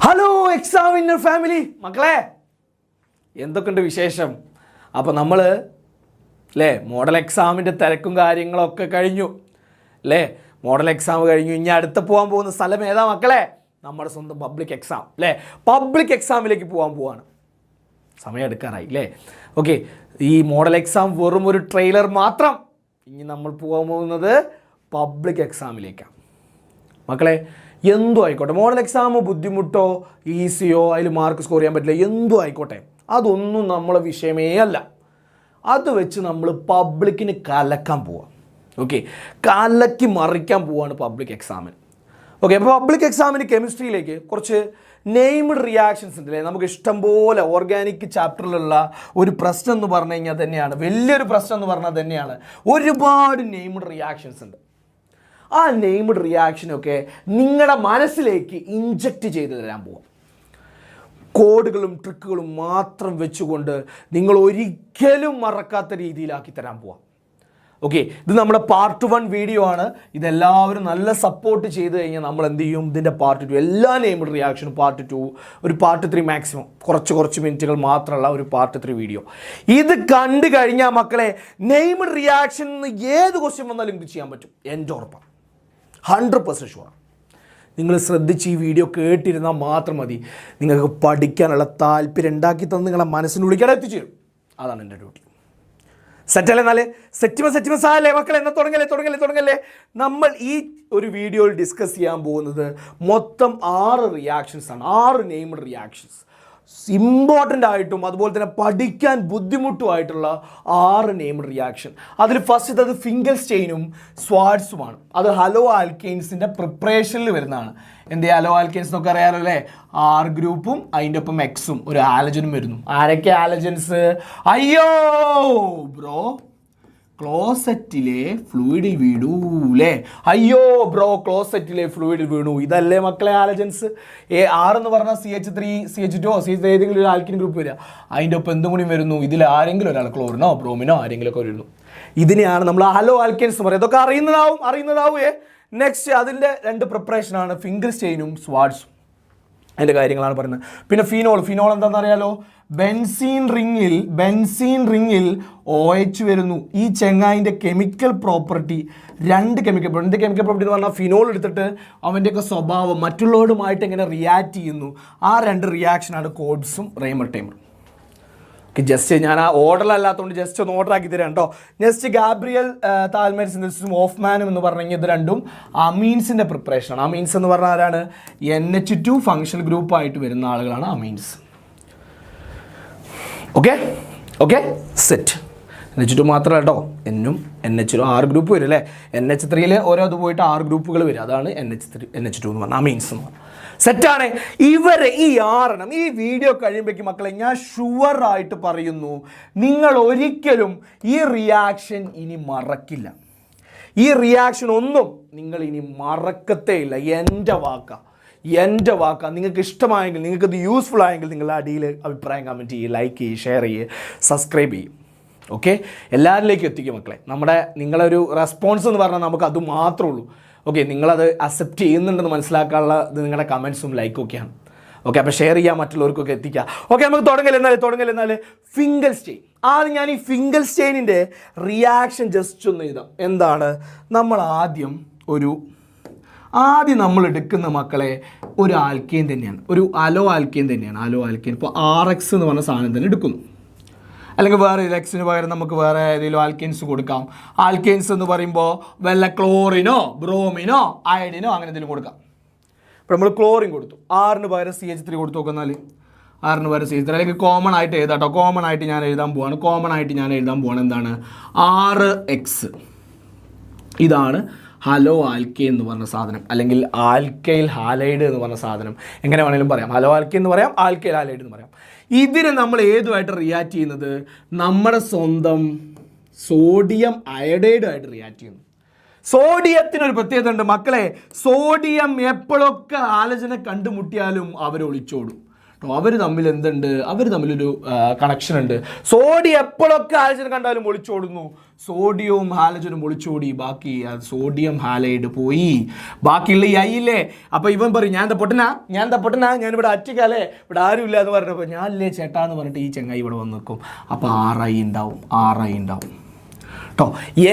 Hello examiner family മക്കളെ, എന്തൊക്കെയുണ്ട് വിശേഷം? അപ്പോൾ നമ്മൾ മോഡൽ എക്സാമിൻ്റെ തിരക്കും കാര്യങ്ങളൊക്കെ കഴിഞ്ഞു മോഡൽ എക്സാം കഴിഞ്ഞു. ഇനി അടുത്ത പോകാൻ പോകുന്ന സ്ഥലം ഏതാ മക്കളെ? നമ്മുടെ സ്വന്തം പബ്ലിക് എക്സാം പബ്ലിക് എക്സാമിലേക്ക് പോകാൻ പോവാണ്. സമയം എടുക്കാറായി ഓക്കെ. ഈ മോഡൽ എക്സാം വെറും ഒരു ട്രെയിലർ മാത്രം. ഇനി നമ്മൾ പോകാൻ പോകുന്നത് പബ്ലിക് എക്സാമിലേക്കാണ് മക്കളെ. എന്തോ ആയിക്കോട്ടെ, മോഡൽ എക്സാം ബുദ്ധിമുട്ടോ ഈസിയോ അതിൽ മാർക്ക് സ്കോർ ചെയ്യാൻ പറ്റില്ല, എന്തോ ആയിക്കോട്ടെ, അതൊന്നും നമ്മളെ വിഷയമേ അല്ല. അത് വെച്ച് നമ്മൾ പബ്ലിക്കിന് കലക്കാൻ പോവാം. ഓക്കെ, കലക്കി മറിക്കാൻ പോവാണ് പബ്ലിക് എക്സാമിന്. ഓക്കെ, അപ്പോൾ പബ്ലിക് എക്സാമിന് കെമിസ്ട്രിയിലേക്ക് കുറച്ച് നെയ്മഡ് റിയാക്ഷൻസ് ഉണ്ട് നമുക്ക് ഇഷ്ടംപോലെ. ഓർഗാനിക് ചാപ്റ്ററിലുള്ള ഒരു പ്രശ്നം എന്ന് പറഞ്ഞു കഴിഞ്ഞാൽ തന്നെയാണ്, വലിയൊരു പ്രശ്നം എന്ന് പറഞ്ഞാൽ തന്നെയാണ് ഒരുപാട് നെയ്മഡ് റിയാക്ഷൻസ് ഉണ്ട്. ആ നെയ്മഡ് റിയാക്ഷനൊക്കെ നിങ്ങളുടെ മനസ്സിലേക്ക് ഇൻജക്റ്റ് ചെയ്ത് തരാൻ പോവാം. കോഡുകളും ട്രിക്കുകളും മാത്രം വെച്ചുകൊണ്ട് നിങ്ങൾ ഒരിക്കലും മറക്കാത്ത രീതിയിലാക്കി തരാൻ പോവാം. ഓക്കെ, ഇത് നമ്മുടെ പാർട്ട് 1 വീഡിയോ ആണ്. ഇതെല്ലാവരും നല്ല സപ്പോർട്ട് ചെയ്ത് കഴിഞ്ഞാൽ നമ്മൾ എന്ത് ചെയ്യും, ഇതിൻ്റെ പാർട്ട് 2 എല്ലാ നെയ്മഡ് റിയാക്ഷനും പാർട്ട് 2, ഒരു പാർട്ട് 3 മാക്സിമം കുറച്ച് മിനിറ്റുകൾ മാത്രമുള്ള ഒരു പാർട്ട് 3 വീഡിയോ. ഇത് കണ്ടു കഴിഞ്ഞാൽ മക്കളെ നെയ്മഡ് റിയാക്ഷൻ ഏത് ക്വസ്റ്റ്യൻ വന്നാലും ഇത് ചെയ്യാൻ പറ്റും, എൻ്റെ ഉറപ്പാണ്, 100% ഷുവർ. നിങ്ങൾ ശ്രദ്ധിച്ച് ഈ വീഡിയോ കേട്ടിരുന്നാൽ മാത്രം മതി. നിങ്ങൾക്ക് പഠിക്കാനുള്ള താല്പര്യം ഉണ്ടാക്കി തന്ന് നിങ്ങളെ മനസ്സിനുള്ളിൽ എത്തിച്ചേരും. അതാണ് എൻ്റെ ഡ്യൂട്ടി. സെറ്റല്ലേ? എന്നാലേ സെറ്റിമസ് ആയല്ലേ മക്കളെ? എന്നാൽ തുടങ്ങല്ലേ. നമ്മൾ ഈ ഒരു വീഡിയോയിൽ ഡിസ്കസ് ചെയ്യാൻ പോകുന്നത് മൊത്തം 6 റിയാക്ഷൻസ് ആണ്. 6 നെയ്മഡ് റിയാക്ഷൻസ്, ഇമ്പോർട്ടൻ്റ് ആയിട്ടും അതുപോലെ തന്നെ പഠിക്കാൻ ബുദ്ധിമുട്ടുമായിട്ടുള്ള 6 നെയ്മഡ് റിയാക്ഷൻ. അതിൽ ഫസ്റ്റ് അത് ഫിംഗൽസ്റ്റെയിനും സ്വാർട്സുമാണ്. അത് ഹലോ ആൽക്കെയിൻസിൻ്റെ പ്രിപ്പറേഷനിൽ വരുന്നതാണ്. എന്ത് ഹലോ ആൽക്കെയിൻസ് എന്നൊക്കെ അറിയാമല്ലോ അല്ലേ? R ഗ്രൂപ്പും അതിൻ്റെ ഒപ്പം എക്സും ഒരു ആലജനും വരുന്നു. ആരൊക്കെ ആലജൻസ്? അയ്യോ ബ്രോ, ക്ലോസറ്റിലെ ഫ്ലൂയിഡിൽ വീണു അയ്യോ ബ്രോ, ക്ലോസറ്റിലെ ഫ്ലൂയിഡിൽ വീണു. ഇതല്ലേ മക്കളെ ആലജൻസ്? R എന്ന് പറഞ്ഞാൽ CH3 CH2 ഏതെങ്കിലും ഒരു ആൽക്കിൻ ഗ്രൂപ്പ് വരിക, അതിൻ്റെ ഒപ്പം എന്തും കൂടി വരുന്നു. ഇതിൽ ആരെങ്കിലും ഒരാൾ ക്ലോറിനോ ബ്രോമിനോ ആരെങ്കിലും ഒക്കെ വരുന്നു. ഇതിനെയാണ് നമ്മൾ ഹലോ ആൽക്കെയിൻസ് എന്ന് പറയുന്നത്. ഇതൊക്കെ അറിയുന്നതാവും. നെക്സ്റ്റ് അതിൻ്റെ 2 പ്രിപ്പറേഷനാണ് ഫിംഗൽസ്റ്റെയിനും സ്വാർട്സും. അതിൻ്റെ കാര്യങ്ങളാണ് പറയുന്നത്. പിന്നെ ഫിനോൾ എന്താണെന്ന് അറിയാലോ? ബെൻസീൻ റിങ്ങിൽ OH വരുന്നു. ഈ ചെങ്ങായിൻ്റെ കെമിക്കൽ പ്രോപ്പർട്ടി, 2 കെമിക്കൽ പ്രോപ്പർട്ടി എന്ന് പറഞ്ഞാൽ ഫിനോൾ എടുത്തിട്ട് അവൻ്റെയൊക്കെ സ്വഭാവം മറ്റുള്ളവരുമായിട്ട് എങ്ങനെ റിയാക്ട് ചെയ്യുന്നു, ആ 2 റിയാക്ഷനാണ് കോഡ്സും റേമർ ടൈമറും. ജസ്റ്റ് ഞാൻ ആ ഓർഡറിലല്ലാത്തതുകൊണ്ട് ജസ്റ്റ് ഒന്ന് ഓർഡർ ആക്കി തരാം കേട്ടോ. നെക്സ്റ്റ് ഗാബ്രിയൽ താൽമേർ സിന്തസിസും ഓഫ്മാനും എന്ന് പറഞ്ഞു കഴിഞ്ഞാൽ ഇത് രണ്ടും അമീൻസിൻ്റെ പ്രിപ്പറേഷനാണ്. അമീൻസ് എന്ന് പറഞ്ഞാൽ ആരാണ്? NH2 ഫങ്ഷണൽ ഗ്രൂപ്പായിട്ട് വരുന്ന ആളുകളാണ് അമീൻസ്. Okay set. NH2 മാത്രമല്ല കേട്ടോ, N-ഉം NH2 6 ഗ്രൂപ്പ് വരും അല്ലേ? NH3 ഓരോ അത് പോയിട്ട് 6 ഗ്രൂപ്പുകൾ വരും. അതാണ് NH2 എന്ന് പറഞ്ഞാൽ അമീൻസ് എന്ന് പറഞ്ഞാൽ. സെറ്റാണ്. ഇവരെ ഈ 6 ഈ വീഡിയോ കഴിയുമ്പോഴേക്കും മക്കളെ ഞാൻ ഷുവറായിട്ട് പറയുന്നു, നിങ്ങൾ ഒരിക്കലും ഈ റിയാക്ഷൻ ഇനി മറക്കില്ല. ഈ റിയാക്ഷൻ ഒന്നും നിങ്ങൾ ഇനി മറക്കത്തേ ഇല്ല. എൻ്റെ വാക്ക. നിങ്ങൾക്ക് ഇഷ്ടമായെങ്കിൽ, നിങ്ങൾക്കത് യൂസ്ഫുൾ ആയെങ്കിൽ നിങ്ങൾ അടിയിൽ അഭിപ്രായം കമൻറ്റ് ചെയ്യുക, ലൈക്ക് ചെയ്യുക, ഷെയർ ചെയ്യുക, സബ്സ്ക്രൈബ് ചെയ്യും. ഓക്കെ, എല്ലാവരിലേക്കും എത്തിക്കും മക്കളെ. നിങ്ങളൊരു റെസ്പോൺസ് എന്ന് പറഞ്ഞാൽ നമുക്ക് അത് മാത്രമേ ഉള്ളൂ. ഓക്കെ, നിങ്ങളത് അക്സെപ്റ്റ് ചെയ്യുന്നുണ്ടെന്ന് മനസ്സിലാക്കാനുള്ള ഇത് നിങ്ങളുടെ കമൻസും ലൈക്കും ഒക്കെയാണ്. ഓക്കെ, അപ്പോൾ ഷെയർ ചെയ്യുക, മറ്റുള്ളവർക്കൊക്കെ എത്തിക്കുക. ഓക്കെ, നമുക്ക് തുടങ്ങൽ ഫിംഗൽസ്റ്റെയിൻ. ആദ്യം ഞാൻ ഈ ഫിംഗൽസ്റ്റെയിനിൻ്റെ റിയാക്ഷൻ ജസ്റ്റ് ഒന്ന് എഴുതാം. എന്താണ്? നമ്മൾ ആദ്യം നമ്മൾ എടുക്കുന്ന മക്കളെ ഒരു ആൽക്കെയിൻ തന്നെയാണ്, ഒരു അലോ ആൽക്കെയിൻ തന്നെയാണ്. ഇപ്പോൾ RX എന്ന് പറഞ്ഞ സാധനം തന്നെ എടുക്കുന്നു. അല്ലെങ്കിൽ വേറെ എക്സിന് പകരം നമുക്ക് വേറെ ഏതെങ്കിലും ആൽക്കെയിൻസ് കൊടുക്കാം. ആൽക്കെയിൻസ് എന്ന് പറയുമ്പോൾ വല്ല ക്ലോറിനോ ബ്രോമിനോ അയഡിനോ അങ്ങനെ എന്തെങ്കിലും കൊടുക്കാം. ഇപ്പോൾ നമ്മൾ ക്ലോറിൻ കൊടുത്തു, R-ന് പകരം CH3 കൊടുത്തു നോക്കുന്നാൽ R-ന് പകരം CH3. അല്ലെങ്കിൽ കോമൺ ആയിട്ട് എഴുതാട്ടോ. കോമൺ ആയിട്ട് ഞാൻ എഴുതാൻ പോവാണ് എന്താണ്? RX. ഇതാണ് ഹലോ ആൽക്കെയിൻ എന്ന് പറഞ്ഞ സാധനം, അല്ലെങ്കിൽ ആൽക്കൈൽ ഹാലൈഡ് എന്ന് പറഞ്ഞ സാധനം. എങ്ങനെ വേണമെങ്കിലും പറയാം. ഹലോ ആൽക്കെയിൻ എന്ന് പറയാം, ആൽക്കൈൽ ഹാലൈഡ് എന്ന് പറയാം. ഇതിനെ നമ്മൾ ഏതുമായിട്ട് റിയാക്ട് ചെയ്യുന്നത്? നമ്മുടെ സ്വന്തം സോഡിയം അയഡൈഡുമായിട്ട് റിയാക്ട് ചെയ്യുന്നു. സോഡിയത്തിനൊരു പ്രത്യേകത ഉണ്ട് മക്കളെ. സോഡിയം എപ്പോഴൊക്കെ ആലോചന കണ്ടുമുട്ടിയാലും അവർ ഒളിച്ചോടും. അവർ തമ്മിൽ എന്തുണ്ട്? അവർ തമ്മിലൊരു കണക്ഷൻ ഉണ്ട്. സോഡിയം എപ്പോഴൊക്കെ ആലോചന കണ്ടാലും ഒളിച്ചോടുന്നു. സോഡിയവും ഹാലജനും ഒളിച്ചോടി. ബാക്കി സോഡിയം ഹാലൈഡ് പോയി. ബാക്കിയുള്ള ഈ ഐ ഇല്ലേ, അപ്പോൾ ഇവൻ പറയും ഞാൻ പൊട്ടനാ ഞാനിവിടെ അറ്റയ്ക്കല്ലേ, ഇവിടെ ആരുമില്ല എന്ന് പറഞ്ഞപ്പോൾ ഞാനില്ലേ ചേട്ടാ എന്ന് പറഞ്ഞിട്ട് ഈ ചെങ്ങായി ഇവിടെ വന്ന് നിൽക്കും. അപ്പോൾ 6 ഉണ്ടാവും കേട്ടോ.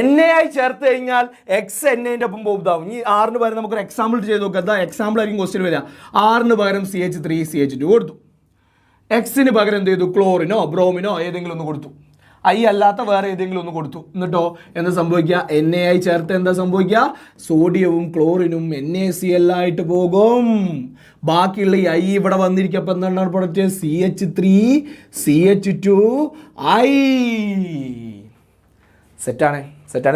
NaI ചേർത്ത് കഴിഞ്ഞാൽ എക്സ് Naൻ്റെ ഒപ്പം പോകും. ഈ 6 പകരം നമുക്കൊരു എക്സാമ്പിൾ ചെയ്ത് നോക്കാം. അതാ എക്സാമ്പിൾ ആയിരിക്കും ക്വസ്റ്റ്യൻ വരിക. 6 പകരം CH3 CH2 കൊടുത്തു. എക്സിന് പകരം എന്ത് ചെയ്തു? ക്ലോറിനോ ബ്രോമിനോ ഏതെങ്കിലും ഒന്ന് കൊടുത്തു. ഐ അല്ലാത്ത വേറെ ഏതെങ്കിലും ഒന്ന് കൊടുത്തു. എന്നിട്ടോ എന്താ സംഭവിക്കുക? NaI ചേർത്ത് എന്താ സംഭവിക്കുക? സോഡിയവും ക്ലോറിനും NaCl ആയിട്ട് പോകും. ബാക്കിയുള്ള ഈ ഐ ഇവിടെ വന്നിരിക്കും. എന്താണ് പ്രൊഡക്റ്റ്? CH3 CH2 I. സെറ്റാണ്.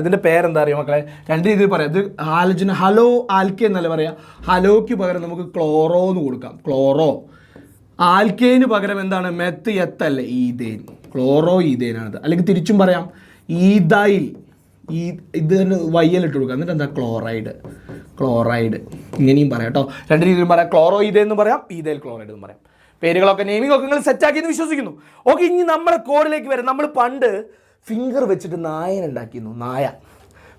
ഇതിൻ്റെ പേരെന്താ അറിയാം മക്കളെ? 2 രീതിയിൽ പറയാം. ഇത് ഹാലജൻ ഹലോ ആൽക്കേ എന്നല്ല പറയാം. ഹലോയ്ക്ക് പകരം നമുക്ക് ക്ലോറോ എന്ന് കൊടുക്കാം. ക്ലോറോ. ആൽക്കേന് പകരം എന്താണ്? മെത്ത് എത്തല്ലേ, ഈതേൻ. ക്ലോറോ ഈതേനാണിത്. അല്ലെങ്കിൽ തിരിച്ചും പറയാം ഈതൈൽ. ഇത് വയ്യലിട്ട് കൊടുക്കുക. എന്നിട്ട് എന്താ? ക്ലോറൈഡ്. ഇങ്ങനെയും പറയാം കേട്ടോ. 2 രീതിയിലും പറയാം. ക്ലോറോ ഈതേൻ എന്ന് പറയാം, ഈതൈൽ ക്ലോറൈഡ് എന്ന് പറയാം. പേരുകളൊക്കെ നെയിമിംഗ് ഒക്കെ നിങ്ങൾ സെറ്റാക്കിയെന്ന് വിശ്വസിക്കുന്നു. ഓക്കെ, ഇനി നമ്മുടെ കോഡിലേക്ക് വരാം. നമ്മൾ പണ്ട് ഫിംഗർ വെച്ചിട്ട് നായൻ ഉണ്ടാക്കിയിരുന്നു.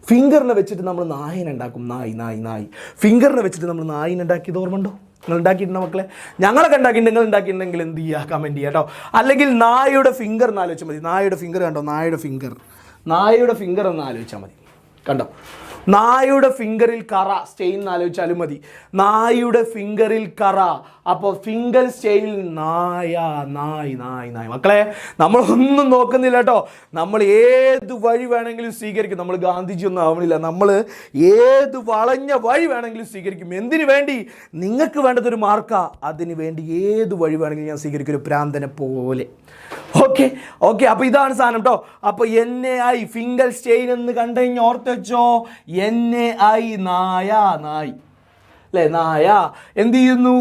ഫിംഗറിനെ വെച്ചിട്ട് നമ്മൾ നായൻ ഉണ്ടാക്കും. നായ്. ഫിംഗറിനെ വെച്ചിട്ട് നമ്മൾ നായിനെ ഉണ്ടാക്കിയത് ഓർമ്മയുണ്ടോ? നിങ്ങൾ ഉണ്ടാക്കിയിട്ടുണ്ടോ മക്കളെ? ഞങ്ങളൊക്കെ ഉണ്ടാക്കിയിട്ടുണ്ട്. നിങ്ങൾ ഉണ്ടാക്കിയിട്ടുണ്ടെങ്കിൽ എന്ത് ചെയ്യുക? കമൻറ്റ് ചെയ്യുക കേട്ടോ. അല്ലെങ്കിൽ നായയുടെ ഫിംഗർ എന്ന് ആലോചിച്ചാൽ മതി. നായയുടെ ഫിംഗർ കണ്ടോ? നായയുടെ ഫിംഗർ എന്ന് ആലോചിച്ചാൽ മതി. കണ്ടോ? നായയുടെ ഫിംഗറിൽ കറ സ്റ്റെയിൻ എന്ന് ആലോചിച്ചാലും മതി. നായയുടെ ഫിംഗറിൽ കറ. അപ്പോൾ ഫിംഗർ സ്റ്റെയിനിൽ നായ്. മക്കളെ നമ്മളൊന്നും നോക്കുന്നില്ല കേട്ടോ. നമ്മൾ ഏത് വഴി വേണമെങ്കിലും സ്വീകരിക്കും. നമ്മൾ ഗാന്ധിജി ഒന്നും ആവണില്ല. നമ്മൾ ഏത് വളഞ്ഞ വഴി വേണമെങ്കിലും സ്വീകരിക്കും. എന്തിനു വേണ്ടി? നിങ്ങൾക്ക് വേണ്ടതൊരു മാർക്കാ. അതിന് വേണ്ടി ഏത് വഴി വേണമെങ്കിലും ഞാൻ സ്വീകരിക്കും, ഒരു പ്രാന്തനെ പോലെ. ഓക്കെ. അപ്പോൾ ഇതാണ് സാധനം കേട്ടോ. അപ്പോൾ NaI ഫിംഗർ സ്റ്റെയിൻ എന്ന് കണ്ടു കഴിഞ്ഞാൽ ഓർത്ത് വെച്ചോ. NaI നായ അല്ലേ? നായ എന്ത് ചെയ്യുന്നു?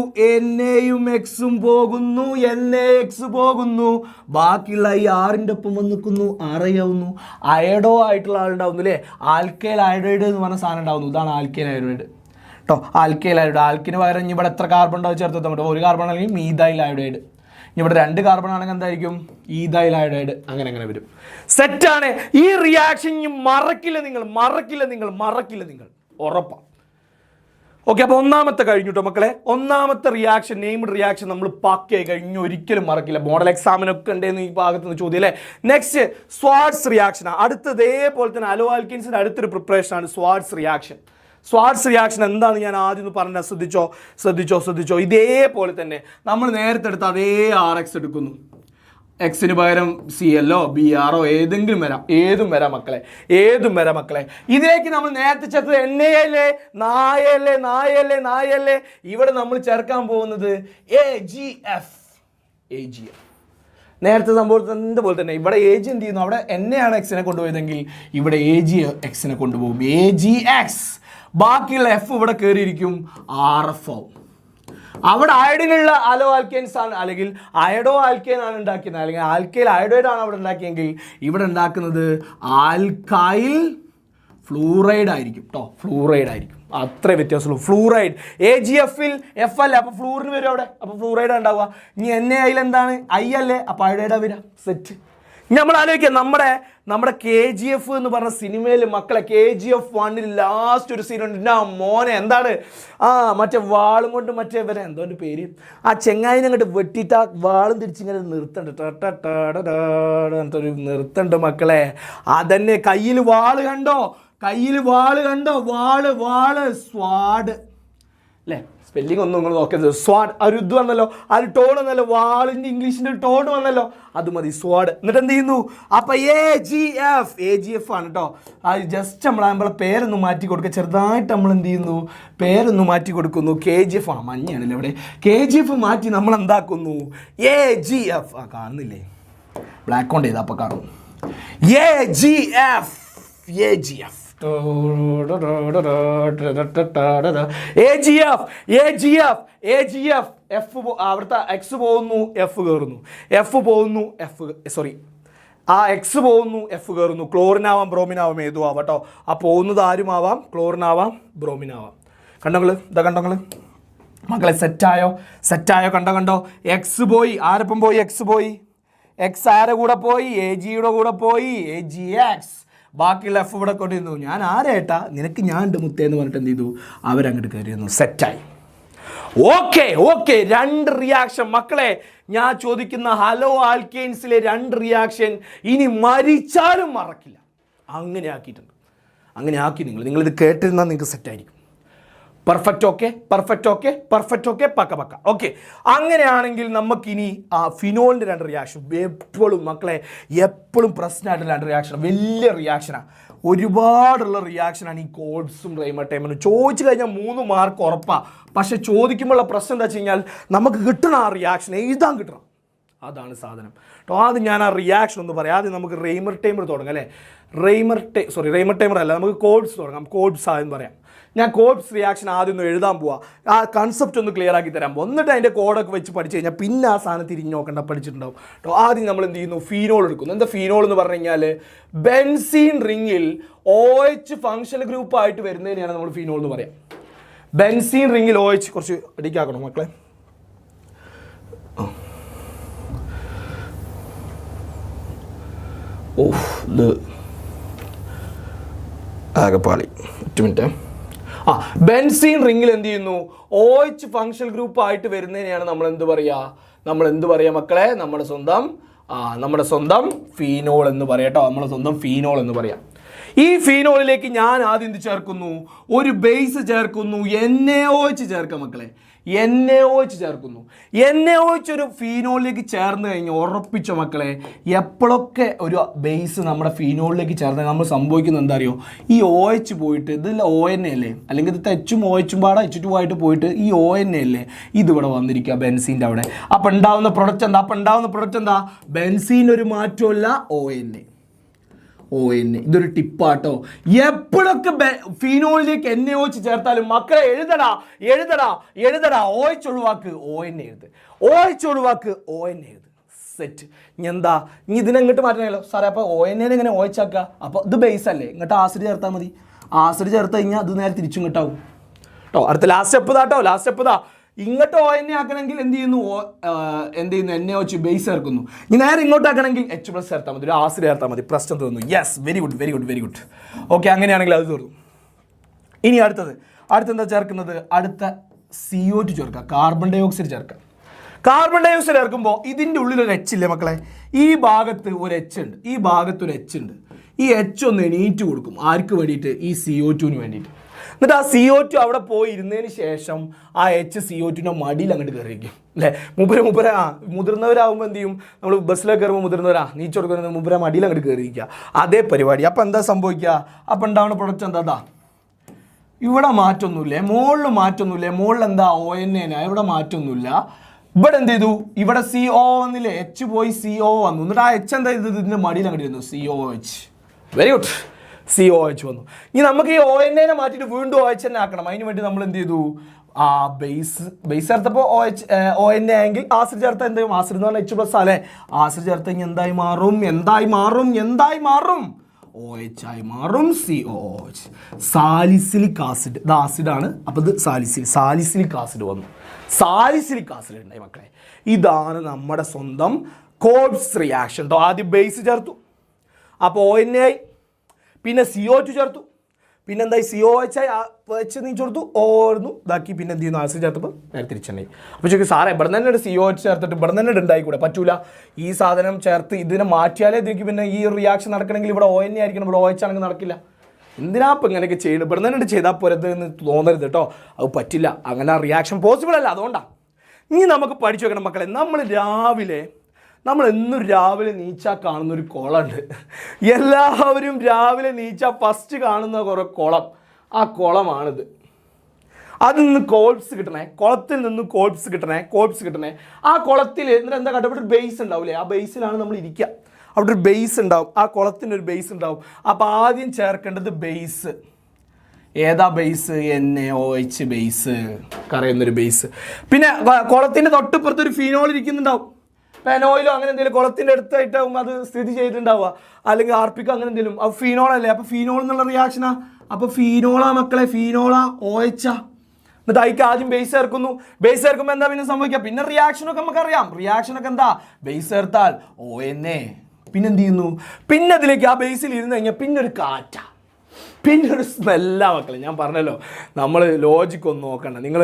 NAയും Xും പോകുന്നു, NaX പോകുന്നു. ബാക്കിയുള്ള ഈ 6ൻ്റെ ഒപ്പം വന്ന് നിൽക്കുന്നു, 6 ആവുന്നു. അയഡോ ആയിട്ടുള്ള ആളുണ്ടാവുന്നു അല്ലേ? ആൽക്കൈൽ അയോഡൈഡ് എന്ന് പറഞ്ഞ സാധനം ഉണ്ടാവുന്നു. ഇതാണ് ആൽക്കൈൽ അയോഡൈഡ് കേട്ടോ. Alkyl iodide. ആൽക്കിന് പകരം ഇവിടെ എത്ര കാർബൺ ഉണ്ടാവും ചേർത്ത് പറ്റും? 1 കാർബൺ അല്ലെങ്കിൽ മീഥൈൽ അയോഡൈഡ്. ഇവിടെ 2 കാർബൺ ആണെങ്കിൽ എന്തായിരിക്കും? Ethyl iodide. അങ്ങനെ വരും. സെറ്റാണ്. ഈ റിയാക്ഷൻ മറക്കില്ല നിങ്ങൾ ഉറപ്പാണ്. ഓക്കെ, അപ്പോൾ ഒന്നാമത്തെ കഴിഞ്ഞു കേട്ടോ മക്കളെ. ഒന്നാമത്തെ റിയാക്ഷൻ, നെയിംഡ് റിയാക്ഷൻ നമ്മൾ പക്കയായി കഴിഞ്ഞു, ഒരിക്കലും മറക്കില്ല. മോഡൽ എക്സാമിനൊക്കെ ഉണ്ടെന്ന് ഈ ഭാഗത്ത് നിന്ന് ചോദ്യം അല്ലേ. നെക്സ്റ്റ് സ്വാർട്സ് റിയാക്ഷനാണ്. അടുത്തതേപോലെ തന്നെ അലോ ആൽക്കീൻസിൻ്റെ അടുത്തൊരു പ്രിപ്പറേഷനാണ് സ്വാർട്സ് റിയാക്ഷൻ. എന്താണെന്ന് ഞാൻ ആദ്യം ഒന്ന് പറഞ്ഞാൽ ശ്രദ്ധിച്ചോ. ഇതേപോലെ തന്നെ നമ്മൾ നേരത്തെ എടുത്ത അതേ RX എടുക്കുന്നു. എക്സിന് പകരം CLO BRO ഏതെങ്കിലും വരാം, ഏതും വരാം മക്കളെ. ഇതിലേക്ക് നമ്മൾ നേരത്തെ ചേർത്തത് NaI നായല്ലേ. ഇവിടെ നമ്മൾ ചേർക്കാൻ പോകുന്നത് AgF. നേരത്തെ സംഭവത്തിൻ്റെ പോലെ തന്നെ ഇവിടെ AG എന്ത് ചെയ്യുന്നു? അവിടെ Naയാണ് Xനെ കൊണ്ടുപോയതെങ്കിൽ ഇവിടെ AG Xനെ കൊണ്ടുപോകും. AgX. ബാക്കിയുള്ള F ഇവിടെ കയറിയിരിക്കും, RF ആവും. അവിടെ അയഡിനുള്ള അലോ ആൽക്കേൻസ് ആണ്, അല്ലെങ്കിൽ അയഡോ ആൽക്കേൻ ആണ് ഉണ്ടാക്കിയത്, അല്ലെങ്കിൽ ആൽക്കൈൽ അയഡൈഡ് ആണ് അവിടെ ഉണ്ടാക്കിയെങ്കിൽ ഇവിടെ ഉണ്ടാക്കുന്നത് ആൽക്കൈൽ ഫ്ലൂറൈഡ് ആയിരിക്കും കേട്ടോ. അത്രേ വ്യത്യാസമുള്ളൂ. ഫ്ലൂറൈഡ്. AgFൽ F അല്ലേ, അപ്പോൾ ഫ്ലൂറിന് വരും അവിടെ, അപ്പോൾ ഫ്ലൂറൈഡ് ഉണ്ടാവുക. ഇനി NaIൽ എന്താണ്? I അല്ലേ, അപ്പോൾ അയഡൈഡാ വരിക. സെറ്റ്. നമ്മൾ ആലോചിക്കുക, നമ്മുടെ KGF എന്ന് പറഞ്ഞ സിനിമയിൽ മക്കളെ KGF 1 ലാസ്റ്റ് ഒരു സീൻ ഉണ്ട്. മോനെ എന്താണ് മറ്റേ വാളും കൊണ്ട് മറ്റേ വരെ എന്തോ എൻ്റെ പേര്, ആ ചെങ്ങായിനെ അങ്ങോട്ട് വെട്ടിയിട്ട് ആ വാളും തിരിച്ചിങ്ങനെ നിർത്തണ്ട് മക്കളെ. അതന്നെ. കയ്യിൽ വാള് കണ്ടോ? വാള് സ്വാഡ് അല്ലേ? സ്പെല്ലിംഗ് ഒന്നും നിങ്ങൾ നോക്കരുത്. സ്വാഡ് ഒരു ഇത് വന്നല്ലോ, ആ ഒരു ടോൺ വന്നല്ലോ, വാളിൻ്റെ ഇംഗ്ലീഷിൻ്റെ ഒരു ടോൺ വന്നല്ലോ, അത് മതി സ്വാഡ്. എന്നിട്ട് എന്ത് ചെയ്യുന്നു? അപ്പം AgF ആണ് കേട്ടോ. അത് ജസ്റ്റ് നമ്മളെ പേരൊന്ന് മാറ്റി കൊടുക്കുക. ചെറുതായിട്ട് നമ്മൾ എന്ത് ചെയ്യുന്നു? പേരൊന്ന് മാറ്റി കൊടുക്കുന്നു. KGF ആണ്, മഞ്ഞയാണല്ലോ ഇവിടെ. KGF മാറ്റി നമ്മൾ എന്താക്കുന്നു? AgF. കാണുന്നില്ലേ? ബ്ലാക്ക് കൊണ്ട് ചെയ്താൽ അപ്പം കാണും. AgF. F അവിടുത്തെ X പോകുന്നു, F കയറുന്നു. ആ X പോകുന്നു, F കയറുന്നു. ക്ലോറിനാവാം, ബ്രോമിനാവാം, ഏതും ആവാം കേട്ടോ. ആ പോകുന്നത് ആരുമാവാം, ക്ലോറിനാവാം, ബ്രോമിനാവാം. കണ്ടോങ്ങള് മക്കളെ? സെറ്റായോ? കണ്ടോ? X പോയി, ആരപ്പം പോയി? X പോയി. X ആരെ കൂടെ പോയി? Agയുടെ കൂടെ പോയി, AgX. ബാക്കിയുള്ള എഫ് ഇവിടെ കൊണ്ടിരുന്നു. ഞാൻ ആരേട്ടാ, നിനക്ക് ഞാൻ ഉണ്ട് മുത്തേ എന്ന് പറഞ്ഞിട്ട് എന്ത് ചെയ്തു, അവരങ്ങോട്ട് കയറിയിരുന്നു. സെറ്റായി. ഓക്കെ 2 റിയാക്ഷൻ മക്കളെ. ഞാൻ ചോദിക്കുന്ന ഹലോ ആൽക്കെയിൻസിലെ 2 റിയാക്ഷൻ ഇനി മരിച്ചാലും മറക്കില്ല. അങ്ങനെ ആക്കിയിട്ടുണ്ട്. അങ്ങനെ ആക്കി നിങ്ങളിത് കേട്ടിരുന്നാൽ നിങ്ങൾക്ക് സെറ്റായിരിക്കും. പെർഫെക്റ്റ് ഓക്കെ പക്ക. ഓക്കെ, അങ്ങനെയാണെങ്കിൽ നമുക്കിനി ആ ഫിനോളിൻ്റെ 2 റിയാക്ഷൻ. എപ്പോഴും മക്കളെ, എപ്പോഴും പ്രശ്നമായിട്ടുള്ള 2 റിയാക്ഷൻ, വലിയ റിയാക്ഷനാണ്, ഒരുപാടുള്ള റിയാക്ഷനാണ് ഈ കോഡ്സും റൈമർടൈമറും. ചോദിച്ചു കഴിഞ്ഞാൽ 3 മാർക്ക് ഉറപ്പാണ്. പക്ഷെ ചോദിക്കുമ്പോഴുള്ള പ്രശ്നം എന്താ വെച്ച് കഴിഞ്ഞാൽ നമുക്ക് കിട്ടണം ആ റിയാക്ഷൻ, എഴുതാൻ കിട്ടണം. അതാണ് സാധനം കേട്ടോ. ആദ്യം ഞാൻ ആ റിയാക്ഷൻ ഒന്ന് പറയാം. ആദ്യം നമുക്ക് റൈമർടൈമർ തുടങ്ങാം അല്ലേ. റൈമർടൈമർ അല്ല, നമുക്ക് കോഡ്സ് തുടങ്ങാം. കോഡ്സ് ആദ്യം പറയാം. ഞാൻ കോഡ്സ് റിയാക്ഷൻ ആദ്യം ഒന്ന് എഴുതാൻ പോവാം. ആ കൺസെപ്റ്റ് ഒന്ന് ക്ലിയർ ആക്കി തരാൻ പോകും. എന്നിട്ട് അതിൻ്റെ കോഡൊക്കെ വെച്ച് പഠിച്ചു കഴിഞ്ഞാൽ പിന്നെ ആ സാധനം തിരിഞ്ഞ് നോക്കേണ്ട പഠിച്ചിട്ടുണ്ടാവും കേട്ടോ. ആദ്യം നമ്മൾ എന്ത് ചെയ്യുന്നു, ഫീനോൾ എടുക്കുന്നു. എന്താ ഫീനോൾ എന്ന് പറഞ്ഞു കഴിഞ്ഞാൽ ബെൻസീൻ റിങ്ങിൽ OH ഫങ്ഷണൽ ഗ്രൂപ്പായിട്ട് വരുന്നതിനെയാണ് നമ്മൾ ഫീനോൾ എന്ന് പറയാം. ബെൻസീൻ റിങ്ങിൽ OH കുറച്ച് അടിക്കാക്കണം മക്കളെ. ഇത് ആകെപ്പാളി. 1 മിനിറ്റ്. ബെൻസീൻ റിങ്ങിൽ എന്ത് ചെയ്യുന്നു, OH ഫങ്ഷണൽ ഗ്രൂപ്പ് ആയിട്ട് വരുന്നതിനെയാണ് നമ്മൾ എന്ത് പറയുക മക്കളെ, നമ്മുടെ സ്വന്തം ഫീനോൾ എന്ന് പറയാം കേട്ടോ. നമ്മുടെ സ്വന്തം ഫീനോൾ എന്ന് പറയാം. ഈ ഫീനോളിലേക്ക് ഞാൻ ആദ്യം എന്ത് ചേർക്കുന്നു, ഒരു ബേസ് ചേർക്കുന്നു, NaOH ചേർക്കാം മക്കളെ. NaOH ചേർക്കുന്നു. NaOH ഒരു ഫീനോളിലേക്ക് ചേർന്ന് കഴിഞ്ഞ് ഉറപ്പിച്ച മക്കളെ, എപ്പോഴൊക്കെ ഒരു ബേസ് നമ്മുടെ ഫീനോളിലേക്ക് ചേർന്ന് നമ്മൾ സംഭവിക്കുന്നത് എന്താ അറിയോ, ഈ OH പോയിട്ട് ഇതിൽ ONA അല്ലേ, അല്ലെങ്കിൽ ഇത് H-ഉം OH-ഉം പാടെ H2 ആയിട്ട് പോയിട്ട് ഈ ONA അല്ലേ ഇതിവിടെ വന്നിരിക്കുക ബെൻസീൻ്റെ അവിടെ. അപ്പം ഉണ്ടാവുന്ന പ്രൊഡക്റ്റ് എന്താ, ബെൻസീൻ ഒരു മാറ്റമല്ല, ONA. ഇതൊരു ടിപ്പാട്ടോ. എപ്പോഴൊക്കെ ഫീനോളിലേക്ക് NaOH ചേർത്താലും മക്കളെ എഴുതടാ OH ഒഴിവാക്ക് ONA എഴുത്, OH ഒഴിവാക്ക് ONA എഴുത്. സെറ്റ്. ഇനി എന്താ, ഇനി ഇതിനെങ്ങോട്ട് മാറ്റണമല്ലോ സാറേ. അപ്പോൾ ONA എങ്ങനെ OH ആക്കുക? അപ്പോൾ ഇത് ബേസ് അല്ലേ, ഇങ്ങോട്ട് ആസിഡ് ചേർത്താൽ മതി. ആസിഡ് ചേർത്ത് കഴിഞ്ഞാൽ അത് നേരെ തിരിച്ചും കിട്ടാവും കേട്ടോ. അടുത്ത ലാസ്റ്റ് സ്റ്റെപ്പ് ഇതാ. ഇങ്ങോട്ട് ONA ആക്കണമെങ്കിൽ എന്ത് ചെയ്യുന്നു, NaOH ബേസ് ചേർക്കുന്നു. ഇനി നേരെ ഇങ്ങോട്ട് ആക്കണമെങ്കിൽ H+ ചേർത്താൽ മതി, ഒരു ആസിഡ് ചേർത്താൽ മതി. പ്രശ്നം തോന്നുന്നു. Yes, very good. ഓക്കെ, അങ്ങനെയാണെങ്കിൽ അത് തീർന്നു. ഇനി അടുത്തെന്താ ചേർക്കുന്നത്, അടുത്ത CO2 ചേർക്കുക, കാർബൺ ഡൈ ഓക്സൈഡ് ചേർക്കുക. കാർബൺ ഡൈ ഓക്സൈഡ് ചേർക്കുമ്പോൾ ഇതിൻ്റെ ഉള്ളിൽ ഒരു H ഇല്ലേ മക്കളെ, ഈ ഭാഗത്ത് ഒരു H ഉണ്ട്, ഈ ഭാഗത്ത് ഒരു H ഉണ്ട്. ഈ H ഒന്ന് എണീറ്റ് കൊടുക്കും. ആർക്ക് വേണ്ടിയിട്ട്, ഈ CO2ന് വേണ്ടിയിട്ട്. എന്നിട്ട് ആ CO2 അവിടെ പോയി ഇരുന്നതിന് ശേഷം ആ CO2ൻ്റെ മടിയിൽ അങ്ങോട്ട് കയറിയിരിക്കും അല്ലേ. മുതിർന്നവരാകുമ്പോൾ എന്ത് ചെയ്യും, നമ്മൾ ബസ്സിലൊക്കെ കയറുമ്പോൾ മുതിർന്നവരാ നീച്ചു കൊടുക്കുന്നത്, മുമ്പര മടിയിൽ അങ്ങോട്ട് കയറിയിരിക്കുക. അതേ പരിപാടി. അപ്പം എന്താ സംഭവിക്കുക, അപ്പം ഉണ്ടാവുന്ന പ്രൊഡക്റ്റ് എന്താ, ഇവിടെ മാറ്റമൊന്നുമില്ലേ, മുകളിൽ എന്താ ONA, ഇവിടെ മാറ്റമൊന്നുമില്ല. ഇവിടെ എന്ത് ചെയ്തു, ഇവിടെ CO വന്നില്ലേ, H പോയി CO വന്നു. എന്നിട്ട് ആ H എന്താ ചെയ്തത്, ഇതിൻ്റെ മടിയിൽ അങ്ങോട്ട് ഇരുന്നു, COH. വെരി ഗുഡ്, COH വന്നു. ഇനി നമുക്ക് ഈ ONA മാറ്റിയിട്ട് വീണ്ടും OH തന്നെ ആക്കണം. അതിന് വേണ്ടി നമ്മൾ എന്ത് ചെയ്തു, ആ ബേസ് ചേർത്തപ്പോൾ ONA ആയെങ്കിൽ ആസിഡ് ചേർത്താൽ എന്ത് ചെയ്യും, ആസിഡ് എന്ന് പറഞ്ഞാൽ H+ അല്ലേ. ആസിഡ് ചേർത്ത് കഴിഞ്ഞാൽ എന്തായി മാറും, OH ആയി മാറും, COH. സാലിസിലിക് ആസിഡ്, ഇത് ആസിഡാണ്. അപ്പോൾ ഇത് സാലിസിലിക് ആസിഡ് വന്നു. സാലിസിലിക് ആസിഡ് ഉണ്ടായി മക്കളെ. ഇതാണ് നമ്മുടെ സ്വന്തം കോഡ്സ് റിയാക്ഷൻ. ആദ്യം ബേസ് ചേർത്തു, അപ്പോൾ ONA ആയി, പിന്നെ CO2 ചേർത്തു, പിന്നെ എന്തായി COH ആയി, H നീച്ചു കൊടുത്തു, ഓർന്നു ഇതാക്കി, പിന്നെ എന്ത് ചെയ്യുന്നു, ആസിഡ് ചേർത്തപ്പോൾ നേരെ തിരിച്ചെണ്ണി. അപ്പോൾ ചോദിക്കും സാറേ ഇവിടെ തന്നെ COH ചേർത്തിട്ട് ഇവിടെ തന്നെ ഉണ്ടായിക്കൂടെ? പറ്റൂല. ഈ സാധനം ചേർത്ത് ഇതിനെ മാറ്റിയാലേ ഇതിലേക്ക് പിന്നെ ഈ റിയാക്ഷൻ നടക്കണമെങ്കിൽ ഇവിടെ ONA ആയിരിക്കണം, ഇവിടെ OH ആണെങ്കിൽ നടക്കില്ല. എന്തിനാ ഇപ്പം ഇങ്ങനെയൊക്കെ ചെയ്യുന്നത്, ഇവിടെ തന്നെ ചെയ്താൽ പോരത് എന്ന് തോന്നരുത് കേട്ടോ. അത് പറ്റില്ല, അങ്ങനെ റിയാക്ഷൻ പോസിബിൾ അല്ല. അതുകൊണ്ടാണ്. ഇനി നമുക്ക് പഠിച്ചു വെക്കണം മക്കളെ. നമ്മൾ എന്നും രാവിലെ നീച്ചാൽ കാണുന്നൊരു കുളമുണ്ട്. എല്ലാവരും രാവിലെ നീച്ചാൽ ഫസ്റ്റ് കാണുന്ന കുറേ കുളം, ആ കുളമാണിത്. അതിൽ നിന്ന് കോൾപ്സ് കിട്ടണേ, കുളത്തിൽ നിന്ന് കോൾപ്സ് കിട്ടണേ. ആ കുളത്തിൽ എന്നിട്ട് എന്താ കാട്ടുക, ഇവിടെ ഒരു ബേസ് ഉണ്ടാവില്ലേ, ആ ബേസിലാണ് നമ്മൾ ഇരിക്കുക. അവിടെ ഒരു ബേസ് ഉണ്ടാവും, ആ കുളത്തിൻ്റെ ഒരു ബേസ് ഉണ്ടാവും. അപ്പോൾ ആദ്യം ചേർക്കേണ്ടത് ബേസ്. ഏതാ ബേസ്? NaOH ബേസ്, കറയുന്നൊരു ബേസ്. പിന്നെ കുളത്തിൻ്റെ തൊട്ടിപ്പുറത്തൊരു ഫീനോൾ ഇരിക്കുന്നുണ്ടാവും, പെനോയിലോ അങ്ങനെ എന്തെങ്കിലും കുളത്തിൻ്റെ അടുത്തായിട്ടാവും അത് സ്ഥിതി ചെയ്തിട്ടുണ്ടാവുക, അല്ലെങ്കിൽ ആർപ്പിക്കോ അങ്ങനെ എന്തെങ്കിലും. അപ്പോൾ ഫീനോളല്ലേ, അപ്പോൾ ഫീനോൾ എന്നുള്ള റിയാക്ഷനാ. അപ്പോൾ ഫീനോളാ മക്കളെ, ഫീനോളാ OH. എന്നിട്ട് അതിക്ക് ആദ്യം ബേസ് ചേർക്കുന്നു. ബേസ് ചേർക്കുമ്പോൾ എന്താ പിന്നെ സംഭവിക്കുക, പിന്നെ റിയാക്ഷനൊക്കെ നമുക്കറിയാം. റിയാക്ഷനൊക്കെ എന്താ, ബേസ് ചേർത്താൽ ONA, പിന്നെ എന്ത് ചെയ്യുന്നു, പിന്നെ അതിലേക്ക് ആ ബേസിൽ ഇരുന്ന് കഴിഞ്ഞാൽ പിന്നെ ഒരു കാറ്റാ, പിന്നെ ഒരു സ്മെല്ലാ മക്കളെ. ഞാൻ പറഞ്ഞല്ലോ, നമ്മൾ ലോജിക്ക് ഒന്നും നോക്കണ്ട, നിങ്ങൾ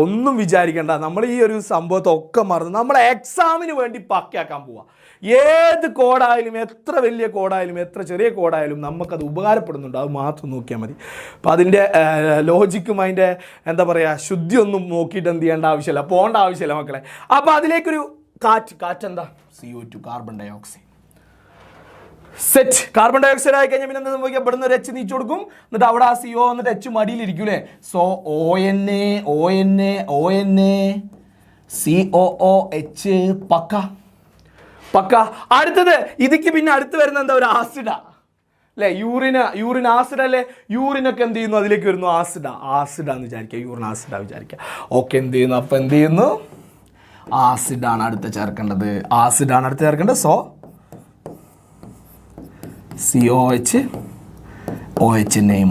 ഒന്നും വിചാരിക്കണ്ട. നമ്മൾ ഈ ഒരു സംഭവത്തൊക്കെ മറന്ന് നമ്മളെ എക്സാമിന് വേണ്ടി പക്കയാക്കാൻ പോവുക. ഏത് കോഡായാലും, എത്ര വലിയ കോഡായാലും, എത്ര ചെറിയ കോഡായാലും നമുക്കത് ഉപകാരപ്പെടുന്നുണ്ട്, അത് മാത്രം നോക്കിയാൽ മതി. അപ്പോൾ അതിൻ്റെ ലോജിക്കും അതിൻ്റെ എന്താ പറയുക ശുദ്ധിയൊന്നും നോക്കിയിട്ട് എന്ത് ചെയ്യേണ്ട ആവശ്യമില്ല, പോകേണ്ട ആവശ്യമില്ല മക്കളെ. അപ്പോൾ അതിലേക്കൊരു കാറ്റെന്താ, CO2, carbon dioxide. Set. Carbon dioxide ആയി കഴിഞ്ഞാൽ പിന്നെ എന്താ സംഭവിക്കുക, ഇവിടുന്ന് ഒരു എച്ച് നീച്ചു കൊടുക്കും, എന്നിട്ട് അവിടെ ആ CO എന്നിട്ട് എച്ച് മടിയിലിരിക്കും അല്ലേ. സോ ONA COOH പക്ക. അടുത്തത് ഇതിക്ക് പിന്നെ അടുത്ത് വരുന്ന എന്താ, ഒരു ആസിഡാ അല്ലേ. യൂറിൻ ആസിഡ് അല്ലേ. യൂറിനൊക്കെ എന്ത് ചെയ്യുന്നു, അതിലേക്ക് വരുന്നു ആസിഡാന്ന് വിചാരിക്കുക, യൂറിൻ ആസിഡാ വിചാരിക്കുക. ഓക്കെ, എന്ത് ചെയ്യുന്നു, അപ്പം എന്ത് ചെയ്യുന്നു, ആസിഡാണ് അടുത്ത് ചേർക്കേണ്ടത്. സോ COH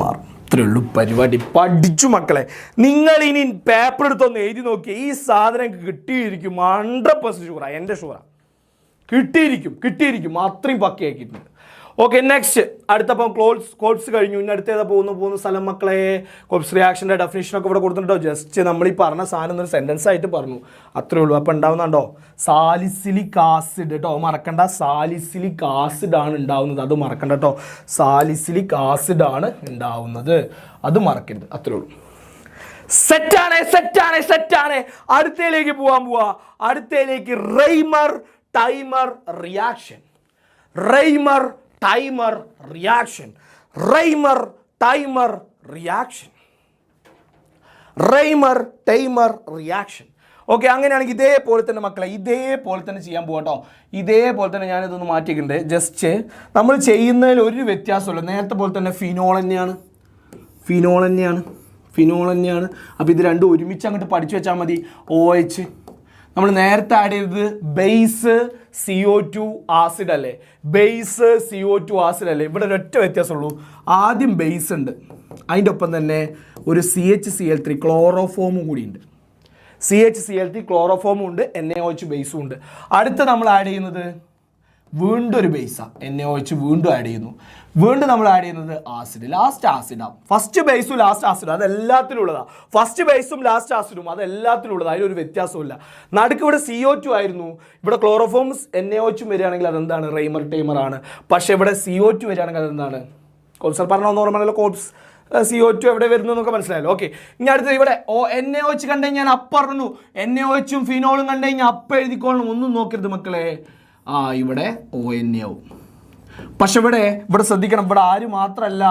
മാറും. ഇത്രയേ ഉള്ളൂ പരിപാടി. പഠിച്ചു മക്കളെ. നിങ്ങൾ ഇനി പേപ്പർ എടുത്തൊന്ന് എഴുതി നോക്കിയാൽ ഈ സാധനം കിട്ടിയിരിക്കും, 100% ഷുവറാണ്, എൻ്റെ ഷുവറാണ്. കിട്ടിയിരിക്കും അത്രയും പക്കയാക്കിയിട്ടുണ്ട്. ഓക്കെ, നെക്സ്റ്റ് അടുത്തപ്പം കോഡ്സ് കഴിഞ്ഞു. ഇനി അടുത്ത ഏതാ പോകുന്ന സ്ഥലം മക്കളെ. കോപ്സ് റിയാക്ഷൻ്റെ ഡെഫിനേഷനൊക്കെ ഇവിടെ കൊടുത്തിട്ടുണ്ടോ. ജസ്റ്റ് നമ്മൾ ഈ പറഞ്ഞ സാധനം ഒരു സെൻറ്റൻസ് ആയിട്ട് പറഞ്ഞു, അത്രേ ഉള്ളൂ. അപ്പം ഉണ്ടാവുന്നുണ്ടോ, സാലിസിലിക് ആസിഡ് കേട്ടോ, മറക്കണ്ട. സാലിസിലിക് ആസിഡ് ആണ് ഉണ്ടാവുന്നത്, അത് മറക്കണ്ട കേട്ടോ. സാലിസിലിക് ആസിഡ് ആണ് ഉണ്ടാവുന്നത്, അത് മറക്കരുത്, അത്രേ ഉള്ളൂ. സെറ്റാണ്. അടുത്തയിലേക്ക് പോവാ. അടുത്തയിലേക്ക് റെയ്മർ ടൈമർ റിയാക്ഷൻ. ഓക്കെ, അങ്ങനെയാണെങ്കിൽ ഇതേപോലെ തന്നെ മക്കളെ, ഇതേപോലെ തന്നെ ചെയ്യാൻ പോകട്ടോ. ഇതേപോലെ തന്നെ ഞാനിതൊന്ന് മാറ്റിയിട്ടുണ്ട്. ജസ്റ്റ് നമ്മൾ ചെയ്യുന്നതിൽ ഒരു വ്യത്യാസമില്ല, നേരത്തെ പോലെ തന്നെ ഫിനോൾ തന്നെയാണ്. അപ്പോൾ ഇത് രണ്ടും ഒരുമിച്ച് അങ്ങോട്ട് പഠിച്ചു വെച്ചാൽ മതി. OH നമ്മൾ നേരത്തെ ആഡ് ചെയ്തത് ബേസ് CO2 ആസിഡ് അല്ലേ, ഇവിടെ ഒരൊറ്റ വ്യത്യാസമുള്ളൂ. ആദ്യം ബേസ് ഉണ്ട്, അതിൻ്റെ ഒപ്പം തന്നെ ഒരു CHCl3 ക്ലോറോഫോമും കൂടിയുണ്ട്. CHCl3 ക്ലോറോഫോമും ഉണ്ട്, NaOH ബേസും ഉണ്ട്. അടുത്ത നമ്മൾ ആഡ് ചെയ്യുന്നത് വീണ്ടും ഒരു ബേസാണ്, NaOH വീണ്ടും ആഡ് ചെയ്യുന്നു. വീണ്ടും നമ്മൾ ആഡ് ചെയ്യുന്നത് ആസിഡ്, ലാസ്റ്റ് ആസിഡാണ്. ഫസ്റ്റ് ബേസും ലാസ്റ്റ് ആസിഡും അത് എല്ലാത്തിലും ഉള്ളതാണ്. ഫസ്റ്റ് ബേസും ലാസ്റ്റ് ആസിഡും അത് എല്ലാത്തിലും ഉള്ളതാണ്, അതിലൊരു വ്യത്യാസമില്ല. നടുക്ക് ഇവിടെ CO2 ആയിരുന്നു, ഇവിടെ ക്ലോറോഫോംസ് NaOH വരികയാണെങ്കിൽ അതെന്താണ്, റെയ്മർ ടൈമർ ആണ്. പക്ഷേ ഇവിടെ CO2 വരികയാണെങ്കിൽ അതെന്താണ്, കോപ്സർ പറഞ്ഞ ഓർമ്മ, കോപ്സ് CO2 എവിടെ വരുന്നു എന്നൊക്കെ മനസ്സിലായല്ലോ. ഓക്കെ, ഇനി അടുത്തത് ഇവിടെ NaOH കണ്ടു കഴിഞ്ഞാൽ ഞാൻ പറഞ്ഞു, NaOHും ഫിനോളും കണ്ടു കഴിഞ്ഞാൽ അപ്പം എഴുതിക്കോളണം, ഒന്നും നോക്കരുത് മക്കളെ. ഇവിടെ ONA ആവും. പക്ഷെ ഇവിടെ ശ്രദ്ധിക്കണം, ഇവിടെ ആര് മാത്രമല്ല,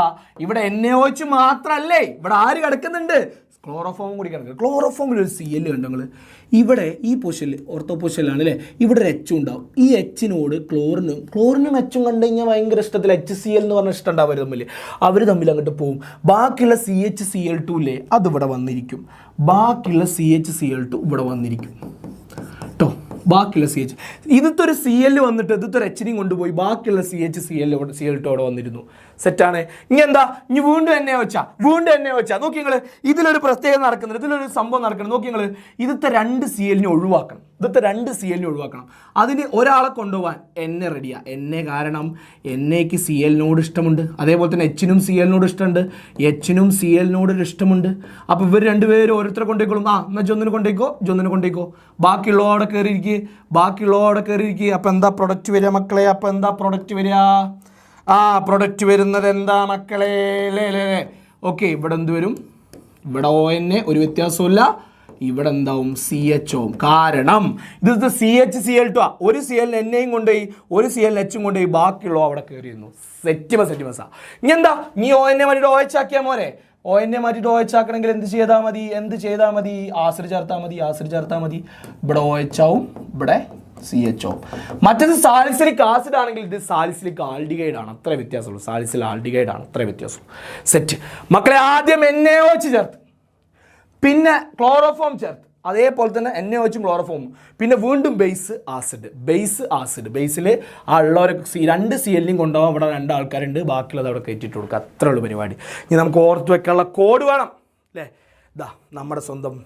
ഇവിടെ NaOH മാത്രമല്ലേ, ഇവിടെ ആര് കിടക്കുന്നുണ്ട്, ക്ലോറോഫോമും കൂടി കിടക്കുന്നത്. ക്ലോറോഫോമിൽ ഒരു Cl കണ്ടോ നിങ്ങൾ, ഇവിടെ ഈ പൊസിഷനിൽ ഓർത്തോ പൊസിഷനിലാണ് അല്ലേ, ഇവിടെ ഒരു H ഉണ്ടാവും. ഈ Hനോട് ക്ലോറിനും Hും കണ്ടു കഴിഞ്ഞാൽ ഭയങ്കര ഇഷ്ടത്തിൽ HCl എന്ന് പറഞ്ഞ ഇഷ്ടം ഉണ്ടാവും തമ്മിൽ, അവർ തമ്മിൽ അങ്ങോട്ട് പോകും. ബാക്കിയുള്ള CHCl2 ഇല്ലേ, അതിവിടെ വന്നിരിക്കും. കേട്ടോ, ബാക്കിയുള്ള CH ഇതിലത്തെ ഒരു CL വന്നിട്ട് ഇതിലത്തെ ഒരു Hനെയും കൊണ്ടുപോയി ബാക്കിയുള്ള CHCl2 അവിടെ വന്നിരുന്നു. സെറ്റാണ്. ഇനി എന്താ, ഇനി വീണ്ടും NaOH നോക്കി നിങ്ങൾ. ഇതിലൊരു പ്രത്യേകത നടക്കുന്നുണ്ട്, ഇതിലൊരു സംഭവം നടക്കണം. നോക്കി നിങ്ങൾ, ഇതിലത്തെ 2 CLനെ ഒഴിവാക്കണം. അതിന് ഒരാളെ കൊണ്ടുപോകാൻ എന്നെ റെഡിയാണ്. എന്നെ കാരണം NAക്ക് CLനോട് ഇഷ്ടമുണ്ട്, അതേപോലെ തന്നെ Hനും CLനോട് ഇഷ്ടമുണ്ട്, Hനും CLനോട് ഒരു ഇഷ്ടമുണ്ട്. അപ്പോൾ ഇവർ രണ്ടുപേരും ഓരോരുത്തരെ കൊണ്ടുപോയിക്കോളും. എന്നാൽ ജൊന്നിനെ കൊണ്ടുപോയിക്കോ, ബാക്കിയുള്ളവടെ കയറിയിരിക്കുക. അപ്പോൾ എന്താ പ്രൊഡക്റ്റ് വരിക മക്കളെ, പ്രൊഡക്റ്റ് വരുന്നത് എന്താ മക്കളെ, അല്ലേ. ഓക്കെ, ഇവിടെ എന്ത് വരും, ഇവിടെ ONA ഒരു വ്യത്യാസമില്ല, ഇവിടെ എന്താവും CHO. കാരണം ഇത് CHCl2 ഒരു CL NAയും കൊണ്ടുപോയി, ഒരു CL Hും കൊണ്ടുപോയി, ബാക്കിയുള്ളോ അവിടെ കയറിയിരുന്നു. സെറ്റിമസാ. ഇനി എന്താ, നീ ONA മാറ്റിയിട്ട് OH ആക്കിയാൽ മോനെ. ONA മാറ്റിയിട്ട് OH ആക്കണമെങ്കിൽ എന്ത് ചെയ്താൽ മതി, ആസിഡ് ചേർത്താൽ മതി. ഇവിടെ OH ആവും, ഇവിടെ CHO. മറ്റേത് സാലിസിലിക് ആസിഡ് ആണെങ്കിൽ ഇത് സാലിസിലിക് ആൽഡിഹൈഡ് ആണ്, അത്ര വ്യത്യാസമുള്ളൂ. സെറ്റ് മക്കളെ. ആദ്യം NaOH ചേർത്ത്, പിന്നെ ക്ലോറോഫോം ചേർത്ത്, അതേപോലെ തന്നെ NaOHും ക്ലോറോഫോമും, പിന്നെ വീണ്ടും ബേസ് ആസിഡ്. ബേസിൽ ഉള്ളവരൊക്കെ 2 CLനെയും കൊണ്ടുപോകാൻ ഇവിടെ 2 ആൾക്കാരുണ്ട്, ബാക്കിയുള്ളത് അവിടെ കയറ്റിയിട്ട് കൊടുക്കുക. അത്രേ ഉള്ളൂ പരിപാടി. ഇനി നമുക്ക് ഓർത്ത് വെക്കാനുള്ള കോഡ് വേണം അല്ലേ. ഇതാ നമ്മുടെ സ്വന്തം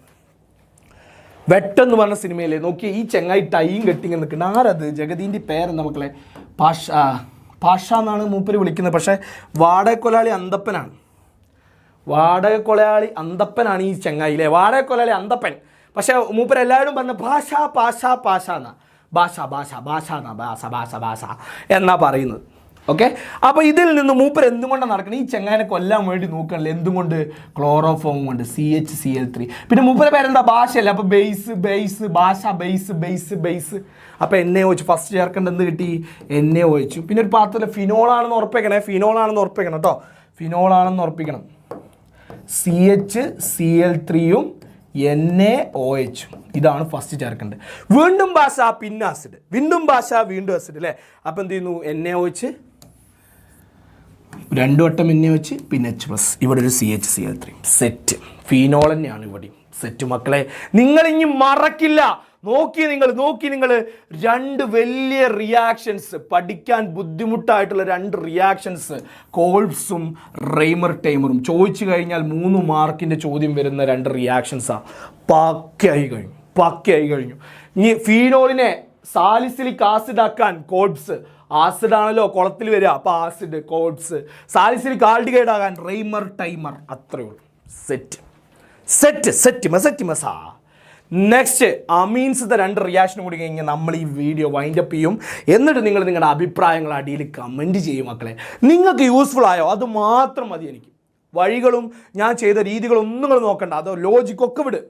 വെട്ടെന്ന് പറഞ്ഞ സിനിമയിലെ നോക്കിയ ഈ ചെങ്ങായി ടൈം കെട്ടിങ്ങ് നിൽക്കുന്നത് ആരത്? ജഗദീൻ്റെ പേരെന്താ മക്കളെ? പാഷ എന്നാണ് മൂപ്പര് വിളിക്കുന്നത്. പക്ഷേ വാടകക്കൊലാളി അന്തപ്പനാണ്. വാടകക്കൊലയാളി അന്തപ്പനാണ് ഈ ചെങ്ങായിലെ. വാടകക്കൊലയാളി അന്തപ്പൻ. പക്ഷേ മൂപ്പരെല്ലാവരും പറഞ്ഞ ഭാഷ എന്നാ പറയുന്നത്. ഓക്കെ, അപ്പോൾ ഇതിൽ നിന്ന് മൂപ്പർ എന്തുകൊണ്ടാണ് നടക്കുന്നത്? ഈ ചെങ്ങായിനെ കൊല്ലാൻ വേണ്ടി നോക്കണല്ലോ. എന്തുകൊണ്ട്? ക്ലോറോഫോം കൊണ്ട്, CHCl3. പിന്നെ മൂപ്പരെ പേരെന്താ? ഭാഷയല്ല. അപ്പോൾ ബേസ് ഭാഷ ബേസ്. അപ്പോൾ NaOH ഫസ്റ്റ് ചേർക്കേണ്ടത് എന്ത് കിട്ടി? NaOH. പിന്നെ ഒരു പാത്രത്തിൽ ഫിനോളാണെന്ന് ഉറപ്പിക്കണം കേട്ടോ. ഫിനോളാണെന്ന് ഉറപ്പിക്കണം. CHCl3യും NaOH ഇതാണ് ഫസ്റ്റ് ചേർക്കേണ്ടത്. വീണ്ടും ഭാഷ പിന്നെ ആസിഡ്, വീണ്ടും ഭാഷ വീണ്ടും ആസിഡ് അല്ലേ. അപ്പോൾ എന്ത് ചെയ്യുന്നു? NaOH 2 വട്ടം NaOH പിന്നെ H+, ഇവിടെ ഒരു CHCl3. സെറ്റ്. ഫീനോൾ തന്നെയാണ് ഇവിടെയും സെറ്റ്. മക്കളെ നിങ്ങളിനി മറക്കില്ല. നോക്കി നിങ്ങൾ 2 വലിയ റിയാക്ഷൻസ്, പഠിക്കാൻ ബുദ്ധിമുട്ടായിട്ടുള്ള 2 റിയാക്ഷൻസ്, കോൾബ്സും റെയ്മർ ടൈമറും. ചോദിച്ചു കഴിഞ്ഞാൽ 3 മാർക്കിൻ്റെ ചോദ്യം വരുന്ന 2 റിയാക്ഷൻസാണ്. പക്കയായി കഴിഞ്ഞു. ഇനി ഫീനോളിനെ സാലിസിലിക് ആസിഡ് ആക്കാൻ കോൾബ്സ്, ആസിഡാണല്ലോ കുളത്തിൽ വരിക, അപ്പോൾ ആസിഡ് കോൾബ്സ്. സാലിസിലിക് ആൽഡിഹൈഡ് ആകാൻ റെയ്മർ ടൈമർ. അത്രയേ ഉള്ളൂ. സെറ്റ് മസാ. നെക്സ്റ്റ് അമീൻസത്തെ 2 റിയാക്ഷനും കൂടി കഴിഞ്ഞാൽ നമ്മൾ ഈ വീഡിയോ വൈൻഡപ്പ് ചെയ്യും. എന്നിട്ട് നിങ്ങൾ നിങ്ങളുടെ അഭിപ്രായങ്ങൾ അടിയിൽ കമൻറ്റ് ചെയ്യും. മക്കളെ നിങ്ങൾക്ക് യൂസ്ഫുൾ ആയോ? അത് മാത്രം മതി എനിക്ക്. വഴികളും ഞാൻ ചെയ്ത രീതികളൊന്നും നിങ്ങൾ നോക്കണ്ട. അതോ ലോജിക്കൊക്കെ വിട്.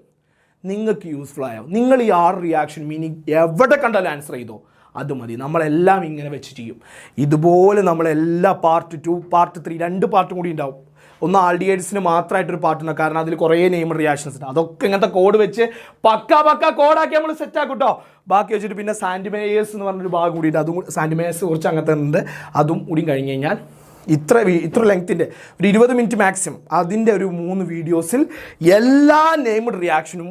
നിങ്ങൾക്ക് യൂസ്ഫുൾ ആയോ? നിങ്ങൾ ഈ 6 റിയാക്ഷൻ മീനിങ് എവിടെ കണ്ടാലും ആൻസർ ചെയ്തോ, അത് മതി. നമ്മളെല്ലാം ഇങ്ങനെ വെച്ച് ചെയ്യും. ഇതുപോലെ നമ്മളെല്ലാ പാർട്ട് 2 പാർട്ട് 3 2 പാർട്ടും കൂടി ഉണ്ടാവും. ഒന്ന് ആൽഡിഹൈഡ്സിന് മാത്രമായിട്ടൊരു പാർട്ടുണ്ട്, കാരണം അതിൽ കുറേ നെയിം റിയാക്ഷൻസ് ഉണ്ട്. അതൊക്കെ ഇങ്ങനത്തെ കോഡ് വെച്ച് പക്ക കോഡാക്കി നമ്മൾ സെറ്റ് ആക്കും കേട്ടോ. ബാക്കി വെച്ചിട്ട് പിന്നെ സാൻഡിമേയേഴ്സ് എന്ന് പറഞ്ഞൊരു ഭാഗം കൂടിയിട്ട് അതും സാൻഡിമേയേഴ്സ് കുറച്ച് അങ്ങനത്തെ ഉണ്ട്. അതും കൂടി കഴിഞ്ഞ് കഴിഞ്ഞാൽ ഇത്ര ലെങ്ത്തിൻ്റെ ഒരു 20 മിനിറ്റ് മാക്സിമം, അതിൻ്റെ ഒരു 3 വീഡിയോസിൽ എല്ലാ നെയിംഡ് റിയാക്ഷനും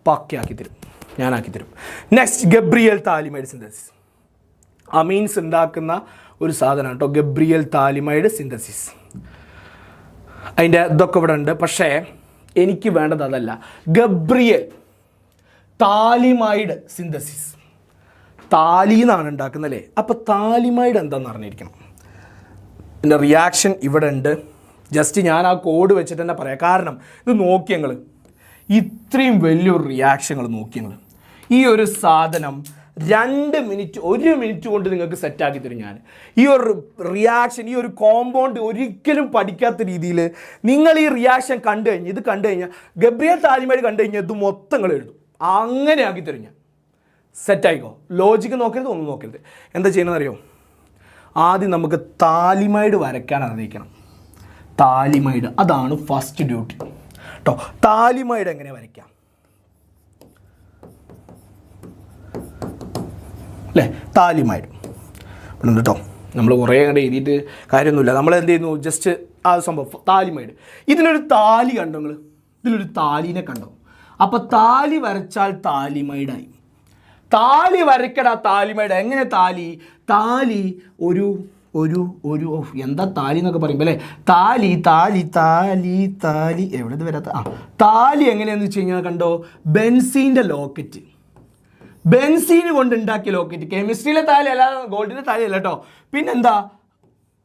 പക്കയാക്കി തരും, ഞാനാക്കി തരും. Next Gabriel phthalimide synthesis. Amines ഉണ്ടാക്കുന്ന ഒരു സാധനമാണ് കേട്ടോ ഗബ്രിയൽ താലിമൈഡ് സിന്തസിസ്. അതിൻ്റെ ഇതൊക്കെ ഇവിടെ ഉണ്ട്. പക്ഷേ എനിക്ക് വേണ്ടത് അതല്ല. Gabriel phthalimide synthesis. താലിന്നാണ് ഉണ്ടാക്കുന്നത് അല്ലേ. അപ്പോൾ താലിമൈഡ് എന്താണെന്ന് അറിഞ്ഞിരിക്കണം. എൻ്റെ റിയാക്ഷൻ ഇവിടെ ഉണ്ട്. ജസ്റ്റ് ഞാൻ ആ കോഡ് വെച്ചിട്ട് തന്നെ പറയാം. കാരണം ഇത് നോക്കി ഞങ്ങൾ ഇത്രയും വലിയൊരു റിയാക്ഷങ്ങൾ നോക്കി ഞങ്ങൾ. ഈ ഒരു സാധനം 2 മിനിറ്റ് 1 മിനിറ്റ് കൊണ്ട് നിങ്ങൾക്ക് സെറ്റാക്കി തരും ഞാൻ. ഈ ഒരു റിയാക്ഷൻ, ഈ ഒരു കോമ്പൗണ്ട് ഒരിക്കലും പഠിക്കാത്ത രീതിയിൽ നിങ്ങൾ ഈ റിയാക്ഷൻ കണ്ടു കഴിഞ്ഞാൽ ഗബ്രിയൽ താലിമൈഡ് കണ്ടു കഴിഞ്ഞാൽ ഇത് മൊത്തം നിങ്ങൾ എഴുതും. അങ്ങനെ ആക്കി തരും ഞാൻ. സെറ്റായിക്കോ. ലോജിക്ക് നോക്കരുത്, ഒന്നും നോക്കരുത്. എന്താ ചെയ്യുന്നത് അറിയോ? ആദ്യം നമുക്ക് താലിമൈഡ് വരയ്ക്കാൻ അറിയിക്കണം. താലിമൈഡ് അതാണ് ഫസ്റ്റ് ഡ്യൂട്ടി കേട്ടോ. താലിമൈഡ് എങ്ങനെ വരയ്ക്കാം അല്ലേ? താലിമൈഡ് ഇവിടെ കേട്ടോ. നമ്മൾ കുറേ കണ്ട് എഴുതിയിട്ട് കാര്യമൊന്നുമില്ല. നമ്മൾ എന്ത് ചെയ്യുന്നു? ജസ്റ്റ് ആ സംഭവം താലിമൈഡ്. ഇതിലൊരു താലി കണ്ടോ നിങ്ങൾ? ഇതിലൊരു താലിനെ കണ്ടോ? അപ്പോൾ താലി വരച്ചാൽ താലിമൈഡായി. താലി വരയ്ക്കട താലിമൈഡ്. എങ്ങനെ താലി ഒരു എന്താ താലി എന്നൊക്കെ പറയുമ്പോൾ അല്ലേ? താലി എവിടെ ഇത് വരാത്ത? താലി എങ്ങനെയാണെന്ന് വെച്ച് കഴിഞ്ഞാൽ കണ്ടോ, ബെൻസീൻ്റെ ലോക്കറ്റ്, ബെൻസീന് കൊണ്ട് ഉണ്ടാക്കിയ ലോക്കറ്റ്. കെമിസ്ട്രിയിലെ താലി അല്ല, ഗോൾഡിൻ്റെ താലി അല്ല കേട്ടോ. പിന്നെന്താ?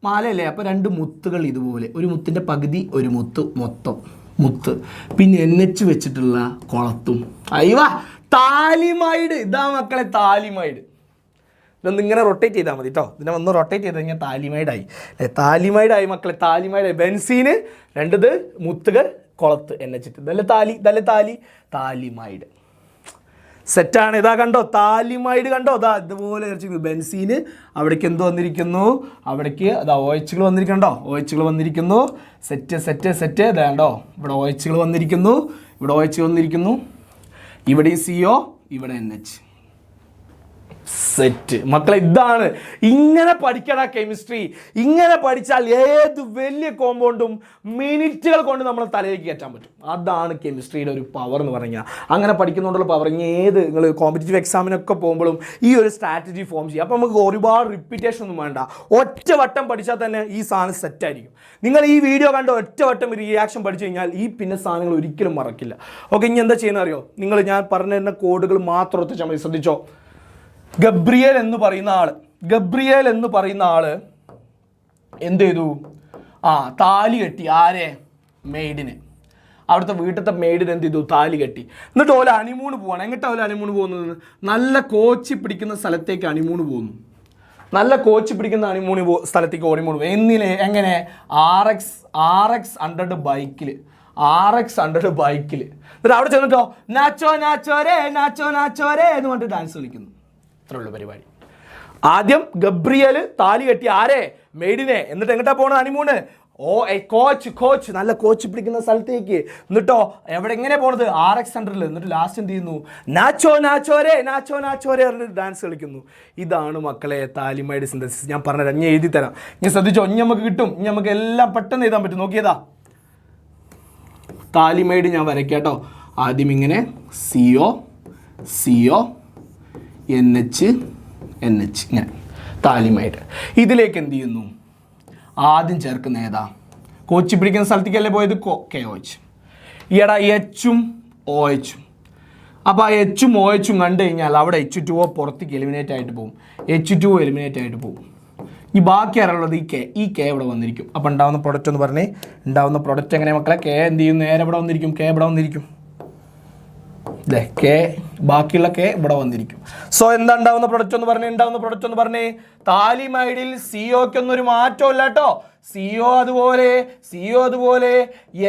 മാലയല്ലേ. അപ്പോൾ 2 മുത്തുകൾ ഇതുപോലെ, ഒരു മുത്തിൻ്റെ പകുതി, ഒരു മുത്ത് മൊത്തം മുത്ത്, പിന്നെ NH വെച്ചിട്ടുള്ള കുളത്തും. അയ്യോ, താലിമൈഡ്. ഇതാ മക്കളെ താലിമൈഡ്. ഇതൊന്ന് ഇങ്ങനെ റൊട്ടേറ്റ് ചെയ്താൽ മതി കേട്ടോ. ഇതിനെ ഒന്ന് റൊട്ടേറ്റ് ചെയ്ത് കഴിഞ്ഞാൽ താലിമൈഡായി. താലിമൈഡായി മക്കളെ, താലിമൈഡ്. ബെൻസീന് 2 മുത്തുകൾ കുളത്ത് NH. താലിമൈഡ് സെറ്റാണ്. ഇതാ കണ്ടോ താലിമൈഡ് കണ്ടോ? അതാ ഇതുപോലെ ബെൻസീന് അവിടേക്ക് എന്ത് വന്നിരിക്കുന്നു? അവിടേക്ക് അതാ OHകൾ വന്നിരിക്കണ്ടോ? OHകൾ വന്നിരിക്കുന്നു. സെറ്റ് ഇതാണ്ടോ. ഇവിടെ OHകൾ വന്നിരിക്കുന്നു, ഇവിടെ OH വന്നിരിക്കുന്നു, ഇവിടെ CO, ഇവിടെ NH. സെറ്റ്. മക്കളെ ഇതാണ്, ഇങ്ങനെ പഠിക്കണ കെമിസ്ട്രി. ഇങ്ങനെ പഠിച്ചാൽ ഏത് വലിയ കോമ്പൗണ്ടും മിനിറ്റുകൾ കൊണ്ട് നമ്മൾ തലയിലേക്ക് കയറ്റാൻ പറ്റും. അതാണ് കെമിസ്ട്രിയുടെ ഒരു പവർ എന്ന് പറഞ്ഞാൽ. അങ്ങനെ പഠിക്കുന്നതുകൊണ്ടുള്ള പവർ. ഇനി ഏത് നിങ്ങൾ കോമ്പറ്റീറ്റീവ് എക്സാമിനൊക്കെ പോകുമ്പോഴും ഈ ഒരു സ്ട്രാറ്റജി ഫോം ചെയ്യും. അപ്പോൾ നമുക്ക് ഒരുപാട് റിപ്പീറ്റേഷൻ ഒന്നും വേണ്ട. ഒറ്റ വട്ടം പഠിച്ചാൽ തന്നെ ഈ സാധനം സെറ്റായിരിക്കും. നിങ്ങൾ ഈ വീഡിയോ കണ്ട് ഒറ്റ വട്ടം റിയാക്ഷൻ പഠിച്ചു കഴിഞ്ഞാൽ ഈ പിന്നെ സാധനങ്ങൾ ഒരിക്കലും മറക്കില്ല. ഓക്കെ, ഇനി എന്താ ചെയ്യുന്നത് അറിയോ? നിങ്ങൾ ഞാൻ പറഞ്ഞു തരുന്ന കോഡുകൾ മാത്രം ഒത്തിച്ചാൽ മതി. ശ്രദ്ധിച്ചോ. ഗബ്രിയേൽ എന്ന് പറയുന്ന ആള് എന്ത് ചെയ്തു? താലി കെട്ടി. ആരെ? മെയ്ഡിന്. അവിടുത്തെ വീട്ടിലത്തെ മെയ്ഡിന് എന്ത് ചെയ്തു? താലി കെട്ടി. എന്നിട്ട് ഓല ഹണിമൂണ് പോവാണ്. എങ്ങോട്ടാണ് ഓല ഹണിമൂണ് പോകുന്നത്? നല്ല കോച്ചി പിടിക്കുന്ന സ്ഥലത്തേക്ക് ഹണിമൂണ് പോകുന്നു. നല്ല കോച്ച് പിടിക്കുന്ന ഹണിമൂണ് സ്ഥലത്തേക്ക് ഹണിമൂൺ പോകും. എങ്ങനെ? RX 100 ബൈക്കിൽ. എന്നിട്ട് അവിടെ ചെന്നിട്ടോ നാച്ചോ നാച്ചോരേ എന്ന് പറഞ്ഞിട്ട് ഡാൻസ് കളിക്കുന്നു. അത്രയുള്ള പരിപാടി. ആദ്യം ഗബ്രിയേൽ താലി കെട്ടി. ആരെ? മെയ്ഡിനെ. എന്നിട്ട് എങ്ങോട്ടാ പോകണം? ഹണിമൂണ്. കോച്ച് നല്ല കോച്ച് പിടിക്കുന്ന സ്ഥലത്തേക്ക്. എന്നിട്ടോ എങ്ങനെ പോണത്? RX 100. എന്നിട്ട് ലാസ്റ്റ് എന്ത് ചെയ്യുന്നു? നാച്ചോരേ പറഞ്ഞിട്ട് ഡാൻസ് കളിക്കുന്നു. ഇതാണ് മക്കളെ താലിമൈഡ് സിന്തസിസ്. ഞാൻ പറഞ്ഞുതരാം, ഞാൻ എഴുതി തരാം. ഞാൻ ശ്രദ്ധിച്ചോ. ഇനി നമുക്ക് കിട്ടും. ഇനി നമുക്ക് എല്ലാം പെട്ടെന്ന് എഴുതാൻ പറ്റും. നോക്കിയതാ താലിമൈഡ് ഞാൻ വരയ്ക്കാട്ടോ. ആദ്യം ഇങ്ങനെ CO NH ഇങ്ങനെ താലിമൈഡ്. ഇതിലേക്ക് എന്ത് ചെയ്യുന്നു? ആദ്യം ചേർക്കുന്ന ഏതാ? കോച്ചി പിടിക്കുന്ന സ്ഥലത്തേക്കല്ലേ പോയത്? KOH. ഈടാ Hഉം OHഉം. അപ്പോൾ ആ Hഉം OHഉം കണ്ടു കഴിഞ്ഞാൽ അവിടെ H2O പുറത്തേക്ക് എലിമിനേറ്റ് ആയിട്ട് പോകും. H2O എലിമിനേറ്റ് ആയിട്ട് പോകും. ഈ ബാക്കി ആരുള്ളത്? ഈ K ഇവിടെ വന്നിരിക്കും. അപ്പോൾ ഉണ്ടാവുന്ന പ്രൊഡക്റ്റ് എന്ന് പറഞ്ഞേ. ഉണ്ടാവുന്ന പ്രൊഡക്റ്റ് എങ്ങനെ മക്കളെ? K എന്ത് ചെയ്യും? നേരെ ഇവിടെ വന്നിരിക്കും. K ഇവിടെ വന്നിരിക്കും അല്ലേ? K ബാക്കിയുള്ള K ഇവിടെ വന്നിരിക്കും. സോ എന്താ ഉണ്ടാവുന്ന പ്രൊഡക്റ്റ് എന്ന് പറഞ്ഞേ? ഉണ്ടാവുന്ന പ്രൊഡക്റ്റ് എന്ന് പറഞ്ഞേ താലിമൈഡിൽ COക്കൊന്നും ഒരു മാറ്റം ഇല്ല കേട്ടോ. CO അതുപോലെ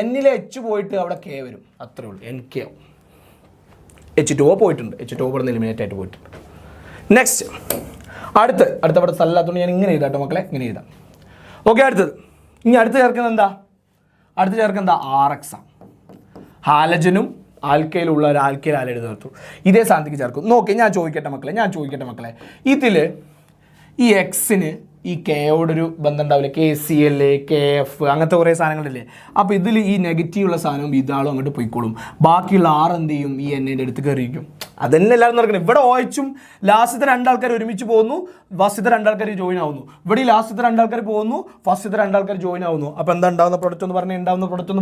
Nലെ H പോയിട്ട് അവിടെ K വരും. അത്രേ ഉള്ളൂ. NK. H2O പോയിട്ടുണ്ട്. H2O ഇവിടെ നിന്ന് എലിമിനേറ്റ് ആയിട്ട് പോയിട്ടുണ്ട്. നെക്സ്റ്റ് അടുത്ത് അവിടെ സ്ഥലത്തുകൊണ്ട് ഞാൻ ഇങ്ങനെ എഴുതാട്ടോ മക്കളെ. ഇങ്ങനെ എഴുതാം. ഓക്കെ, അടുത്തത്. ഇനി അടുത്ത് ചേർക്കുന്നത് എന്താ? RX ആണ്. ഹാലജനും ആൽക്കയിലുള്ള ഒരു ആൽക്കയിൽ ആലെഴുതി നിർത്തും. ഇതേ സ്ഥാനത്തേക്ക് ചേർക്കും. നോക്കി ഞാൻ ചോദിക്കട്ടെ മക്കളെ. ഇതിൽ ഈ എക്സിന് ഈ കെയോടൊരു ബന്ധം ഉണ്ടാവില്ലേ? KCl KF അങ്ങനത്തെ കുറേ സാധനങ്ങളില്ലേ? അപ്പോൾ ഇതിൽ ഈ നെഗറ്റീവുള്ള സാധനം ഇതാളും അങ്ങോട്ട് പോയിക്കോളും. ബാക്കിയുള്ള R എന്ത് ചെയ്യും? ഈ എണ്ണയുടെ അടുത്ത് കയറിയിരിക്കും. അതന്നെ എല്ലാവരും നടക്കണം. ഇവിടെ OHഉം ലാസ്റ്റത്തെ 2 ആൾക്കാർ ഒരുമിച്ച് പോകുന്നു, ഫസ്റ്റത്തെ 2 ആൾക്കാർ ജോയിൻ ആവുന്നു. ഇവിടെ ലാസ്റ്റത്തെ 2 ആൾക്കാർ പോകുന്നു, ഫസ്റ്റത്തെ 2 ആൾക്കാർ ജോയിൻ ആവുന്നു. അപ്പോൾ എന്താ ഉണ്ടാവുന്ന പ്രൊഡക്റ്റ് എന്ന്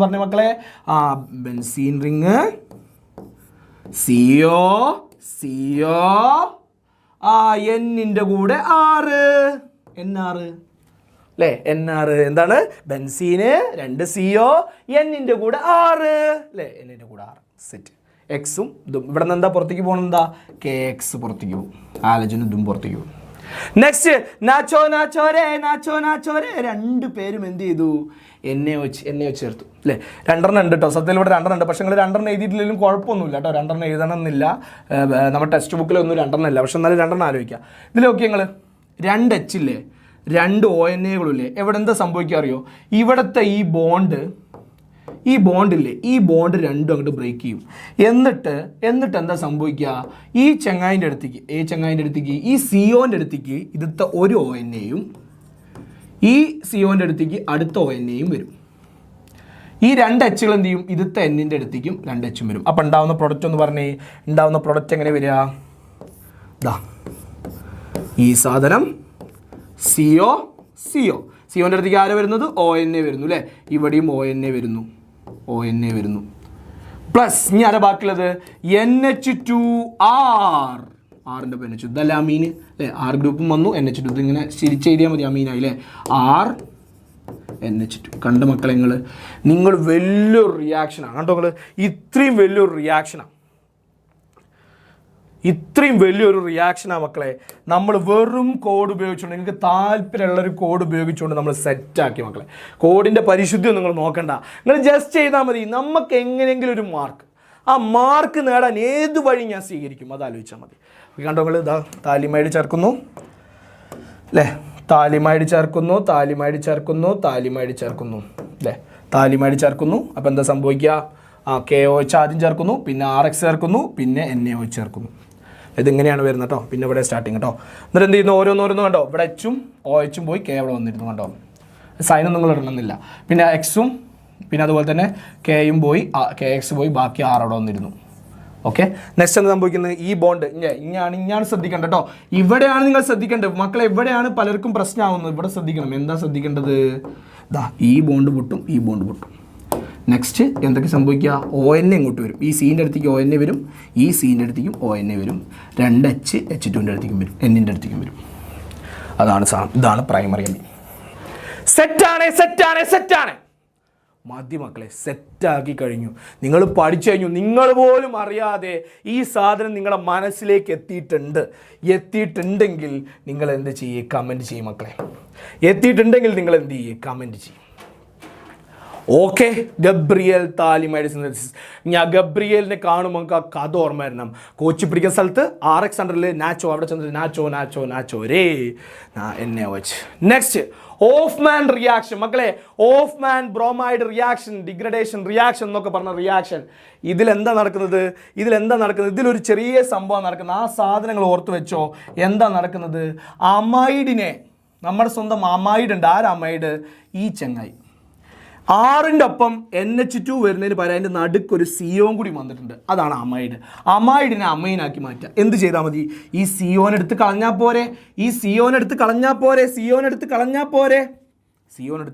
പറഞ്ഞേ? മക്കളെ ബെൻസീൻ റിങ് CO Nന്റെ കൂടെ R NR അല്ലേ? NR എന്താണ്? ബെൻസീന് 2 CO Nന്റെ കൂടെ R അല്ലേ? Nന്റെ കൂടെ R. സെറ്റ്. എക്സും ഇതും ഇവിടെ നിന്ന് എന്താ പുറത്തേക്ക് പോകണം? എന്താ? KX പുറത്തേക്ക് പോകും. ഹാലജനും ഇതും പുറത്തേക്ക് പോകും. നെക്സ്റ്റ് നാച്ചോരേ 2 പേരും എന്ത് ചെയ്തു? NaOH ചേർത്തു അല്ലേ? 2 ഉണ്ട് കേട്ടോ. സത്യത്തിൽ ഇവിടെ 2 ഉണ്ട്. പക്ഷേ നിങ്ങൾ 2 എഴുതിയിട്ടില്ലെങ്കിലും കുഴപ്പമൊന്നുമില്ല കേട്ടോ. 2 എഴുതണമെന്നില്ല. നമ്മുടെ ടെക്സ്റ്റ് ബുക്കിലൊന്നും 2 ഇല്ല. പക്ഷെ എന്നാലും 2 ആലോചിക്കുക. ഇതിൽ നോക്കി നിങ്ങൾ 2 H ഇല്ലേ? 2 ONAകളില്ലേ? എവിടെ എന്താ സംഭവിക്കുക അറിയോ? ഇവിടുത്തെ ഈ ബോണ്ടില്ലേ? ഈ ബോണ്ട് രണ്ടും അങ്ങോട്ട് ബ്രേക്ക് ചെയ്യും. എന്നിട്ട് എന്താ സംഭവിക്കുക? ഈ ചങ്ങായിൻ്റെ അടുത്തേക്ക് ഈ CO-ൻ്റെ അടുത്തേക്ക് ഇതിലത്തെ ഒരു ONAയും ഈ CO-ൻ്റെ അടുത്തേക്ക് അടുത്ത ONAയും വരും. ഈ 2 Hകൾ എന്ത് ചെയ്യും? ഇതിലത്തെ Nൻ്റെ അടുത്തേക്കും 2 H വരും. അപ്പോൾ ഉണ്ടാവുന്ന പ്രൊഡക്റ്റ് എന്ന് പറഞ്ഞേ. ഉണ്ടാവുന്ന പ്രൊഡക്റ്റ് എങ്ങനെ വരിക? ഈ സാധനം CO-ൻ്റെ അടുത്തേക്ക് ആരെ വരുന്നത്? ONA വരുന്നു അല്ലേ? ഇവിടെയും ONA വരുന്നു. പ്ലസ് ഇനി ആരാ ബാക്കിയുള്ളത്? NH2R. ആറിൻ്റെ NH2 ഇതല്ല അമീൻ അല്ലേ? R ഗ്രൂപ്പും വന്നു, NH2 ഇതിങ്ങനെ ചിരിച്ചെഴുതിയാൽ മതി. അമീനായി അല്ലേ? R NH2. കണ്ട മക്കളെ നിങ്ങൾ വലിയൊരു റിയാക്ഷനാണ് കണ്ടോ. ഇത്രയും വലിയൊരു റിയാക്ഷനാണ് മക്കളെ. നമ്മൾ വെറും കോഡ് ഉപയോഗിച്ചുകൊണ്ട്, നിങ്ങൾക്ക് താല്പര്യമുള്ളൊരു കോഡ് ഉപയോഗിച്ചുകൊണ്ട് നമ്മൾ സെറ്റാക്കി മക്കളെ. കോഡിൻ്റെ പരിശുദ്ധി നിങ്ങൾ നോക്കണ്ട. നിങ്ങൾ ജസ്റ്റ് ചെയ്താൽ മതി. നമുക്ക് എങ്ങനെയെങ്കിലും ഒരു മാർക്ക് നേടാൻ ഏത് വഴി ഞാൻ സ്വീകരിക്കും അത് ആലോചിച്ചാൽ മതി. കണ്ടോ നിങ്ങൾ ഇതാ താലിമൈഡ് ചേർക്കുന്നു അല്ലേ? താലിമൈഡ് ചേർക്കുന്നു അല്ലേ? താലിമൈഡ് ചേർക്കുന്നു. അപ്പോൾ എന്താ സംഭവിക്കുക? KOH ആദ്യം ചേർക്കുന്നു, പിന്നെ RX ചേർക്കുന്നു, പിന്നെ NaOH ചേർക്കുന്നു. ഇതിങ്ങനെയാണ് വരുന്നത് കേട്ടോ. പിന്നെ ഇവിടെ സ്റ്റാർട്ടിങ് കേട്ടോ. എന്നിട്ട് എന്ത് ചെയ്യുന്നു, ഓരോന്നോരോന്ന് കണ്ടോ, ഇവിടെ എച്ചും OH പോയി K ഇവിടെ വന്നിരുന്നു കണ്ടോ. സൈനും നിങ്ങൾ ഇടണമെന്നില്ല. പിന്നെ എക്സും പിന്നെ അതുപോലെ തന്നെ കെയും പോയി KX പോയി ബാക്കി 6 അവിടെ വന്നിരുന്നു. ഓക്കെ, നെക്സ്റ്റ് എന്താ സംഭവിക്കുന്നത്, ഈ ബോണ്ട് ഇങ്ങനെയാണ് ശ്രദ്ധിക്കേണ്ടത് കേട്ടോ. ഇവിടെയാണ് നിങ്ങൾ ശ്രദ്ധിക്കേണ്ടത് മക്കളെ. എവിടെയാണ് പലർക്കും പ്രശ്നമാവുന്നത്, ഇവിടെ ശ്രദ്ധിക്കണം. എന്താ ശ്രദ്ധിക്കേണ്ടത്, ഈ ബോണ്ട് പൊട്ടും, ഈ ബോണ്ട് പൊട്ടും. നെക്സ്റ്റ് എന്തൊക്കെ സംഭവിക്കുക, ON ഇങ്ങോട്ട് വരും. ഈ സീൻ്റെ അടുത്തേക്ക് ON വരും, ഈ സീൻ്റെ അടുത്തേക്കും ON വരും. 2H H2ൻ്റെ അടുത്തേക്കും വരും, Nൻ്റെ അടുത്തേക്കും വരും. ഇതാണ് പ്രൈമറി അമീൻ. സെറ്റാണ് മതി മക്കളെ, സെറ്റാക്കി കഴിഞ്ഞു. നിങ്ങൾ പഠിച്ചു കഴിഞ്ഞു. നിങ്ങൾ പോലും അറിയാതെ ഈ സാധനം നിങ്ങളുടെ മനസ്സിലേക്ക് എത്തിയിട്ടുണ്ടെങ്കിൽ നിങ്ങൾ എന്ത് ചെയ്യേ, കമൻറ്റ് ചെയ്യും മക്കളെ. എത്തിയിട്ടുണ്ടെങ്കിൽ നിങ്ങൾ എന്ത് ചെയ്യേ, കമൻറ്റ് ചെയ്യും. Okay, Gabriel phthalimide synthesis. ഞാൻ ഗബ്രിയേലിനെ കാണുമ്പോൾ നമുക്ക് ആ കഥ ഓർമ്മ വരണം. കോച്ച് പിടിക്കുന്ന സ്ഥലത്ത് RX100 നാച്ചോ, അവിടെ ചെന്നിട്ട് നാച്ചോ രേ NaOH. നെക്സ്റ്റ് ഓഫ്മാൻ റിയാക്ഷൻ മക്കളെ. ഓഫ്മാൻ ബ്രോമൈഡ് റിയാക്ഷൻ, ഡിഗ്രഡേഷൻ റിയാക്ഷൻ എന്നൊക്കെ പറഞ്ഞ റിയാക്ഷൻ. ഇതിലെന്താ നടക്കുന്നത്, ഇതിലൊരു ചെറിയ സംഭവം നടക്കുന്നത്. ആ സാധനങ്ങൾ ഓർത്ത് വെച്ചോ. എന്താ നടക്കുന്നത്, അമൈഡിനെ, നമ്മുടെ സ്വന്തം അമൈഡ് ഉണ്ട്. അമൈഡ് ഈ ചങ്ങായി 6ൻ്റെ ഒപ്പം NH2 വരുന്നതിന് പകരം അതിൻ്റെ നടുക്കൊരു CO കൂടി വന്നിട്ടുണ്ട്. അതാണ് അമൈഡ്. അമൈഡിനെ അമൈനാക്കി മാറ്റുക. എന്ത് ചെയ്താൽ മതി, ഈ CO എടുത്ത് കളഞ്ഞാൽ പോരെ, CO എടുത്ത്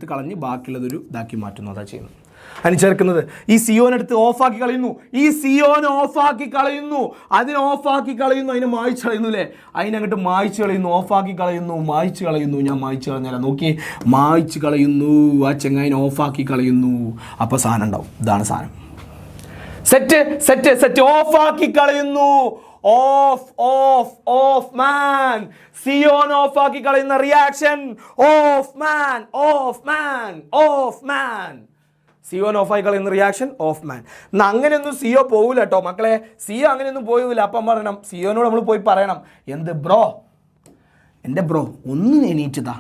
കളഞ്ഞ് ബാക്കിയുള്ളതൊരു ഇതാക്കി മാറ്റുന്നു. അതാ ചെയ്യുന്നത്. അതിന് ചേർക്കുന്നത് ഈ CO എടുത്ത് ഓഫാക്കി കളയുന്നു, അതിനെ ഓഫാക്കി കളയുന്നു, അതിനെ മായ്ച്ച് കളയുന്നു അല്ലേ, അതിനങ്ങോട്ട് മായ്ച്ച് കളയുന്നു, ഓഫാക്കി കളയുന്നു, മായ്ച്ച് കളയുന്നു. ഞാൻ മായ്ച്ച് കളഞ്ഞാൽ നോക്കി, മായ്ച്ച് കളയുന്നു, ആ ചെങ്ങായിനെ ഓഫാക്കി കളയുന്നു. അപ്പോൾ സാധനം ഉണ്ടാവും. ഇതാണ് സാധനം. സെറ്റ് ഓഫാക്കി കളയുന്നു. ഓഫ് മാൻ, CO ഓഫാക്കി കളയുന്ന റിയാക്ഷൻ. ഓഫ് മാൻ CO ഓഫായി കളയുന്ന റിയാക്ഷൻ ഓഫ് മാൻ. എന്നാൽ അങ്ങനെയൊന്നും CO പോകില്ല കേട്ടോ മക്കളെ. CO അങ്ങനെയൊന്നും പോയില്ല. അപ്പം പറയണം, COനോട് നമ്മൾ പോയി പറയണം, എന്ത് ബ്രോ, എൻ്റെ ബ്രോ ഒന്ന് നീച്ചതാ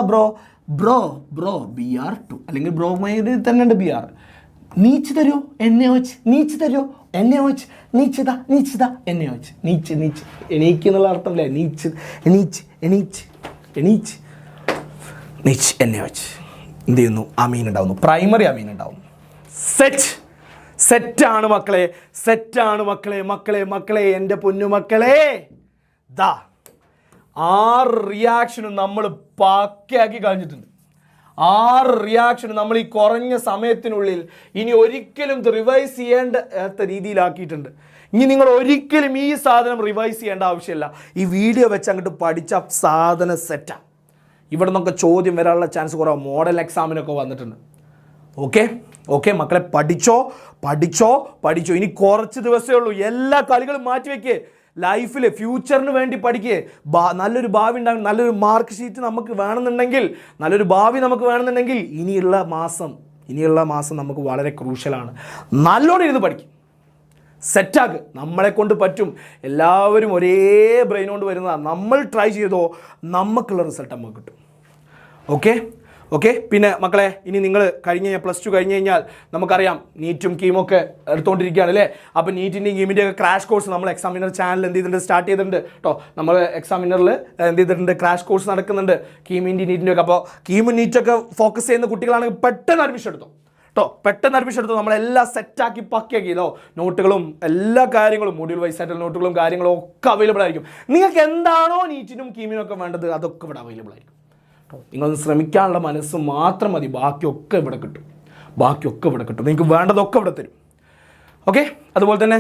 ബ്രോ BR2 അല്ലെങ്കിൽ ബ്രോമൈഡ് തന്നെ ഉണ്ട് BR. നീച്ച് തരൂ NaOH, NaOH, നീച്ചതാ NaOH, എണീക്ക് എന്നുള്ള അർത്ഥം അല്ലേ, എണീച്ച് NaOH. എന്ത് ചെയ്യുന്നു, അമീൻ ഉണ്ടാവുന്നു, പ്രൈമറി അമീൻ ഉണ്ടാവുന്നു. സെറ്റാണ് മക്കളെ, എൻ്റെ പൊന്നുമക്കളെ. 6 റിയാക്ഷനും നമ്മൾ പക്കയാക്കി കഴിഞ്ഞിട്ടുണ്ട്. 6 റിയാക്ഷൻ നമ്മൾ ഈ കുറഞ്ഞ സമയത്തിനുള്ളിൽ ഇനി ഒരിക്കലും റിവൈസ് ചെയ്യേണ്ട രീതിയിലാക്കിയിട്ടുണ്ട്. ഇനി നിങ്ങൾ ഒരിക്കലും ഈ സാധനം റിവൈസ് ചെയ്യേണ്ട ആവശ്യമില്ല. ഈ വീഡിയോ വെച്ച് അങ്ങോട്ട് പഠിച്ച സാധനം സെറ്റാണ്. ഇവിടെ നിന്നൊക്കെ ചോദ്യം വരാനുള്ള ചാൻസ് കുറവാണ്. മോഡൽ എക്സാമിനൊക്കെ വന്നിട്ടുണ്ട്. ഓക്കെ മക്കളെ, പഠിച്ചോ. ഇനി കുറച്ച് ദിവസമേ ഉള്ളൂ. എല്ലാ കളികളും മാറ്റിവെക്കേ. ലൈഫിൽ ഫ്യൂച്ചറിന് വേണ്ടി പഠിക്കുക. നല്ലൊരു ഭാവി ഉണ്ടാകും, നല്ലൊരു മാർക്ക് ഷീറ്റ് നമുക്ക് വേണമെന്നുണ്ടെങ്കിൽ, നല്ലൊരു ഭാവി നമുക്ക് വേണമെന്നുണ്ടെങ്കിൽ ഇനിയുള്ള മാസം നമുക്ക് വളരെ ക്രൂഷ്യലാണ്. നല്ലോണം ഇരുന്ന് പഠിക്കും, സെറ്റാക്ക്. നമ്മളെ കൊണ്ട് പറ്റും. എല്ലാവരും ഒരേ ബ്രെയിൻ കൊണ്ട് വരുന്നതാണ്. നമ്മൾ ട്രൈ ചെയ്തോ, നമുക്കുള്ള റിസൾട്ട് നമുക്ക് കിട്ടും. ഓക്കെ. പിന്നെ മക്കളെ, ഇനി നിങ്ങൾ +2 കഴിഞ്ഞ് കഴിഞ്ഞാൽ നമുക്കറിയാം നീറ്റും കീമൊക്കെ എടുത്തുകൊണ്ടിരിക്കുകയാണ് അല്ലേ. അപ്പോൾ നീറ്റിൻ്റെയും കീമിൻ്റെയൊക്കെ ക്രാഷ് കോഴ്സ് നമ്മൾ എക്സാമിനർ ചാനൽ എന്ത് ചെയ്തിട്ടുണ്ട്, സ്റ്റാർട്ട് ചെയ്തിട്ടുണ്ട് കേട്ടോ. നമ്മൾ എക്സാമിനറിൽ എന്ത് ചെയ്തിട്ടുണ്ട്, ക്രാഷ് കോഴ്സ് നടക്കുന്നുണ്ട് കീമിൻ്റെയും നീറ്റിൻ്റെയൊക്കെ. അപ്പോൾ കീമും നീറ്റൊക്കെ ഫോക്കസ് ചെയ്യുന്ന കുട്ടികളാണെങ്കിൽ പെട്ടെന്ന് അഡ്മിഷൻ എടുത്തോ. നമ്മളെല്ലാം സെറ്റാക്കി പക്കയാക്കിയല്ലോ. നോട്ടുകളും എല്ലാ കാര്യങ്ങളും, മൊഡ്യൂൾ വൈസ് ആയിട്ടുള്ള നോട്ടുകളും കാര്യങ്ങളും ഒക്കെ അവൈലബിൾ ആയിരിക്കും. നിങ്ങൾക്ക് എന്താണോ നീറ്റിനും കീമിനും ഒക്കെ വേണ്ടത് അതൊക്കെ ഇവിടെ അവൈലബിൾ ആയിരിക്കും. നിങ്ങൾ ശ്രമിക്കാനുള്ള മനസ്സ് മാത്രം മതി. ബാക്കിയൊക്കെ ഇവിടെ കിട്ടും. നിങ്ങൾക്ക് വേണ്ടതൊക്കെ ഇവിടെ തരും. അതുപോലെ തന്നെ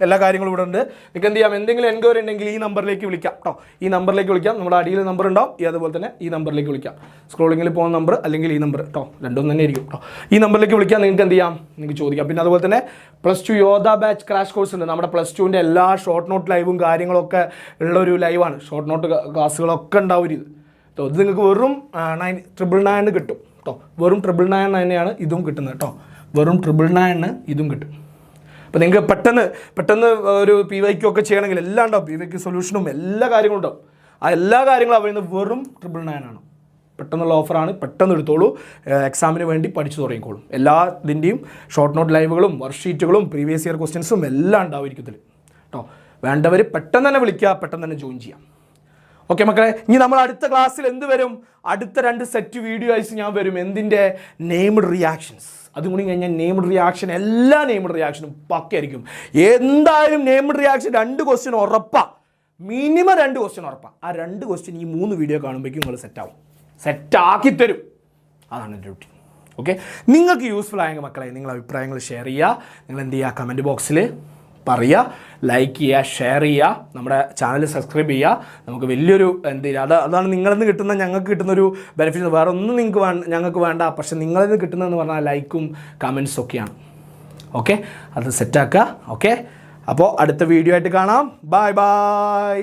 എല്ലാ കാര്യങ്ങളും ഇവിടെ ഉണ്ട്. നിങ്ങൾക്ക് എന്ത് ചെയ്യാം, എന്തെങ്കിലും എൻക്വയറി ഉണ്ടെങ്കിൽ ഈ നമ്പറിലേക്ക് വിളിക്കാം കേട്ടോ. ഈ നമ്പറിലേക്ക് വിളിക്കാം. നമ്മുടെ അടിയിൽ നമ്പർ ഉണ്ടാവും. അതുപോലെ തന്നെ ഈ നമ്പറിലേക്ക് വിളിക്കാം. സ്ക്രോളിങ്ങിൽ പോകുന്ന നമ്പർ അല്ലെങ്കിൽ ഈ നമ്പർ കേട്ടോ, രണ്ടും തന്നെ ആയിരിക്കും കേട്ടോ. ഈ നമ്പറിലേക്ക് വിളിക്കാം. നിങ്ങൾക്ക് എന്ത് ചെയ്യാം, നിങ്ങൾക്ക് ചോദിക്കാം. പിന്നെ അതുപോലെ തന്നെ +2 യോധ ബാച്ച് ക്രാഷ് കോഴ്സ് ഉണ്ട്. നമ്മുടെ +2ൻ്റെ എല്ലാ ഷോർട്ട് നോട്ട് ലൈവും കാര്യങ്ങളൊക്കെ ഉള്ളൊരു ലൈവാണ്. ഷോർട്ട് നോട്ട് ക്ലാസ്സുകളൊക്കെ ഉണ്ടാവും. ഇത് നിങ്ങൾക്ക് വെറും 999 കിട്ടും കേട്ടോ. വെറും 999 തന്നെയാണ് ഇതും കിട്ടുന്നത് കേട്ടോ. വെറും 999 ഇതും കിട്ടും. അപ്പോൾ നിങ്ങൾക്ക് പെട്ടെന്ന് ഒരു PYQ ഒക്കെ ചെയ്യണമെങ്കിൽ എല്ലാം ഉണ്ടാവും. PYQ സൊല്യൂഷനും എല്ലാ കാര്യങ്ങളും ഉണ്ടാവും. ആ എല്ലാ കാര്യങ്ങളും അവരുന്നത് വെറും 999 ആണ്. പെട്ടെന്നുള്ള ഓഫറാണ്, പെട്ടെന്ന് എടുത്തോളൂ. എക്സാമിന് വേണ്ടി പഠിച്ചു തുടങ്ങിക്കോളും. എല്ലാ ഇതിൻ്റെയും ഷോർട്ട് നോട്ട് ലൈവുകളും വർക്ക്ഷീറ്റുകളും പ്രീവിയസ് ഇയർ ക്വസ്റ്റ്യൻസും എല്ലാം ഉണ്ടാവും ഇതിൽ കേട്ടോ. വേണ്ടവർ പെട്ടെന്ന് തന്നെ വിളിക്കുക, പെട്ടെന്ന് തന്നെ ജോയിൻ ചെയ്യാം. ഓക്കെ മക്കളെ, ഇനി നമ്മൾ അടുത്ത ക്ലാസ്സിൽ എന്ത് വരും? അടുത്ത 2 സെറ്റ് വീഡിയോസ് ഞാൻ വരും. എന്തിൻ്റെ? Named reactions. അതും കൂടി കഴിഞ്ഞാൽ നെയിംഡ് റിയാക്ഷൻ, എല്ലാ നെയിംഡ് റിയാക്ഷനും പക്കയായിരിക്കും. എന്തായാലും നെയിംഡ് റിയാക്ഷൻ 2 ക്വസ്റ്റ്യൻ ഉറപ്പാണ്, മിനിമം 2 ക്വസ്റ്റ്യൻ ഉറപ്പാണ്. ആ 2 ക്വസ്റ്റ്യൻ ഈ 3 വീഡിയോ കാണുമ്പോഴേക്കും നിങ്ങൾ സെറ്റാക്കി തരും. അതാണ് എൻ്റെ ഡ്യൂട്ടി. ഓക്കെ, നിങ്ങൾക്ക് യൂസ്ഫുൾ ആയെങ്കിൽ മക്കളെ നിങ്ങൾ അഭിപ്രായങ്ങൾ ഷെയർ ചെയ്യുക. നിങ്ങൾ എന്ത് ചെയ്യുക? കമൻറ്റ് ബോക്സിൽ പറയുക, ലൈക്ക് ചെയ്യുക, ഷെയർ ചെയ്യുക, നമ്മുടെ ചാനൽ സബ്സ്ക്രൈബ് ചെയ്യുക. നമുക്ക് വലിയൊരു എന്ത് ചെയ്യുക, അതാണ് നിങ്ങളിൽ നിന്ന് കിട്ടുന്ന, ഞങ്ങൾക്ക് കിട്ടുന്നൊരു ബെനിഫിറ്റ്. വേറെ ഒന്നും ഞങ്ങൾക്ക് വേണ്ട, പക്ഷേ നിങ്ങളിൽ നിന്ന് കിട്ടുന്നതെന്ന് പറഞ്ഞാൽ ലൈക്കും കമൻസും ഒക്കെയാണ്. ഓക്കെ, അത് സെറ്റാക്കുക. ഓക്കെ, അപ്പോൾ അടുത്ത വീഡിയോ ആയിട്ട് കാണാം. Bye bye.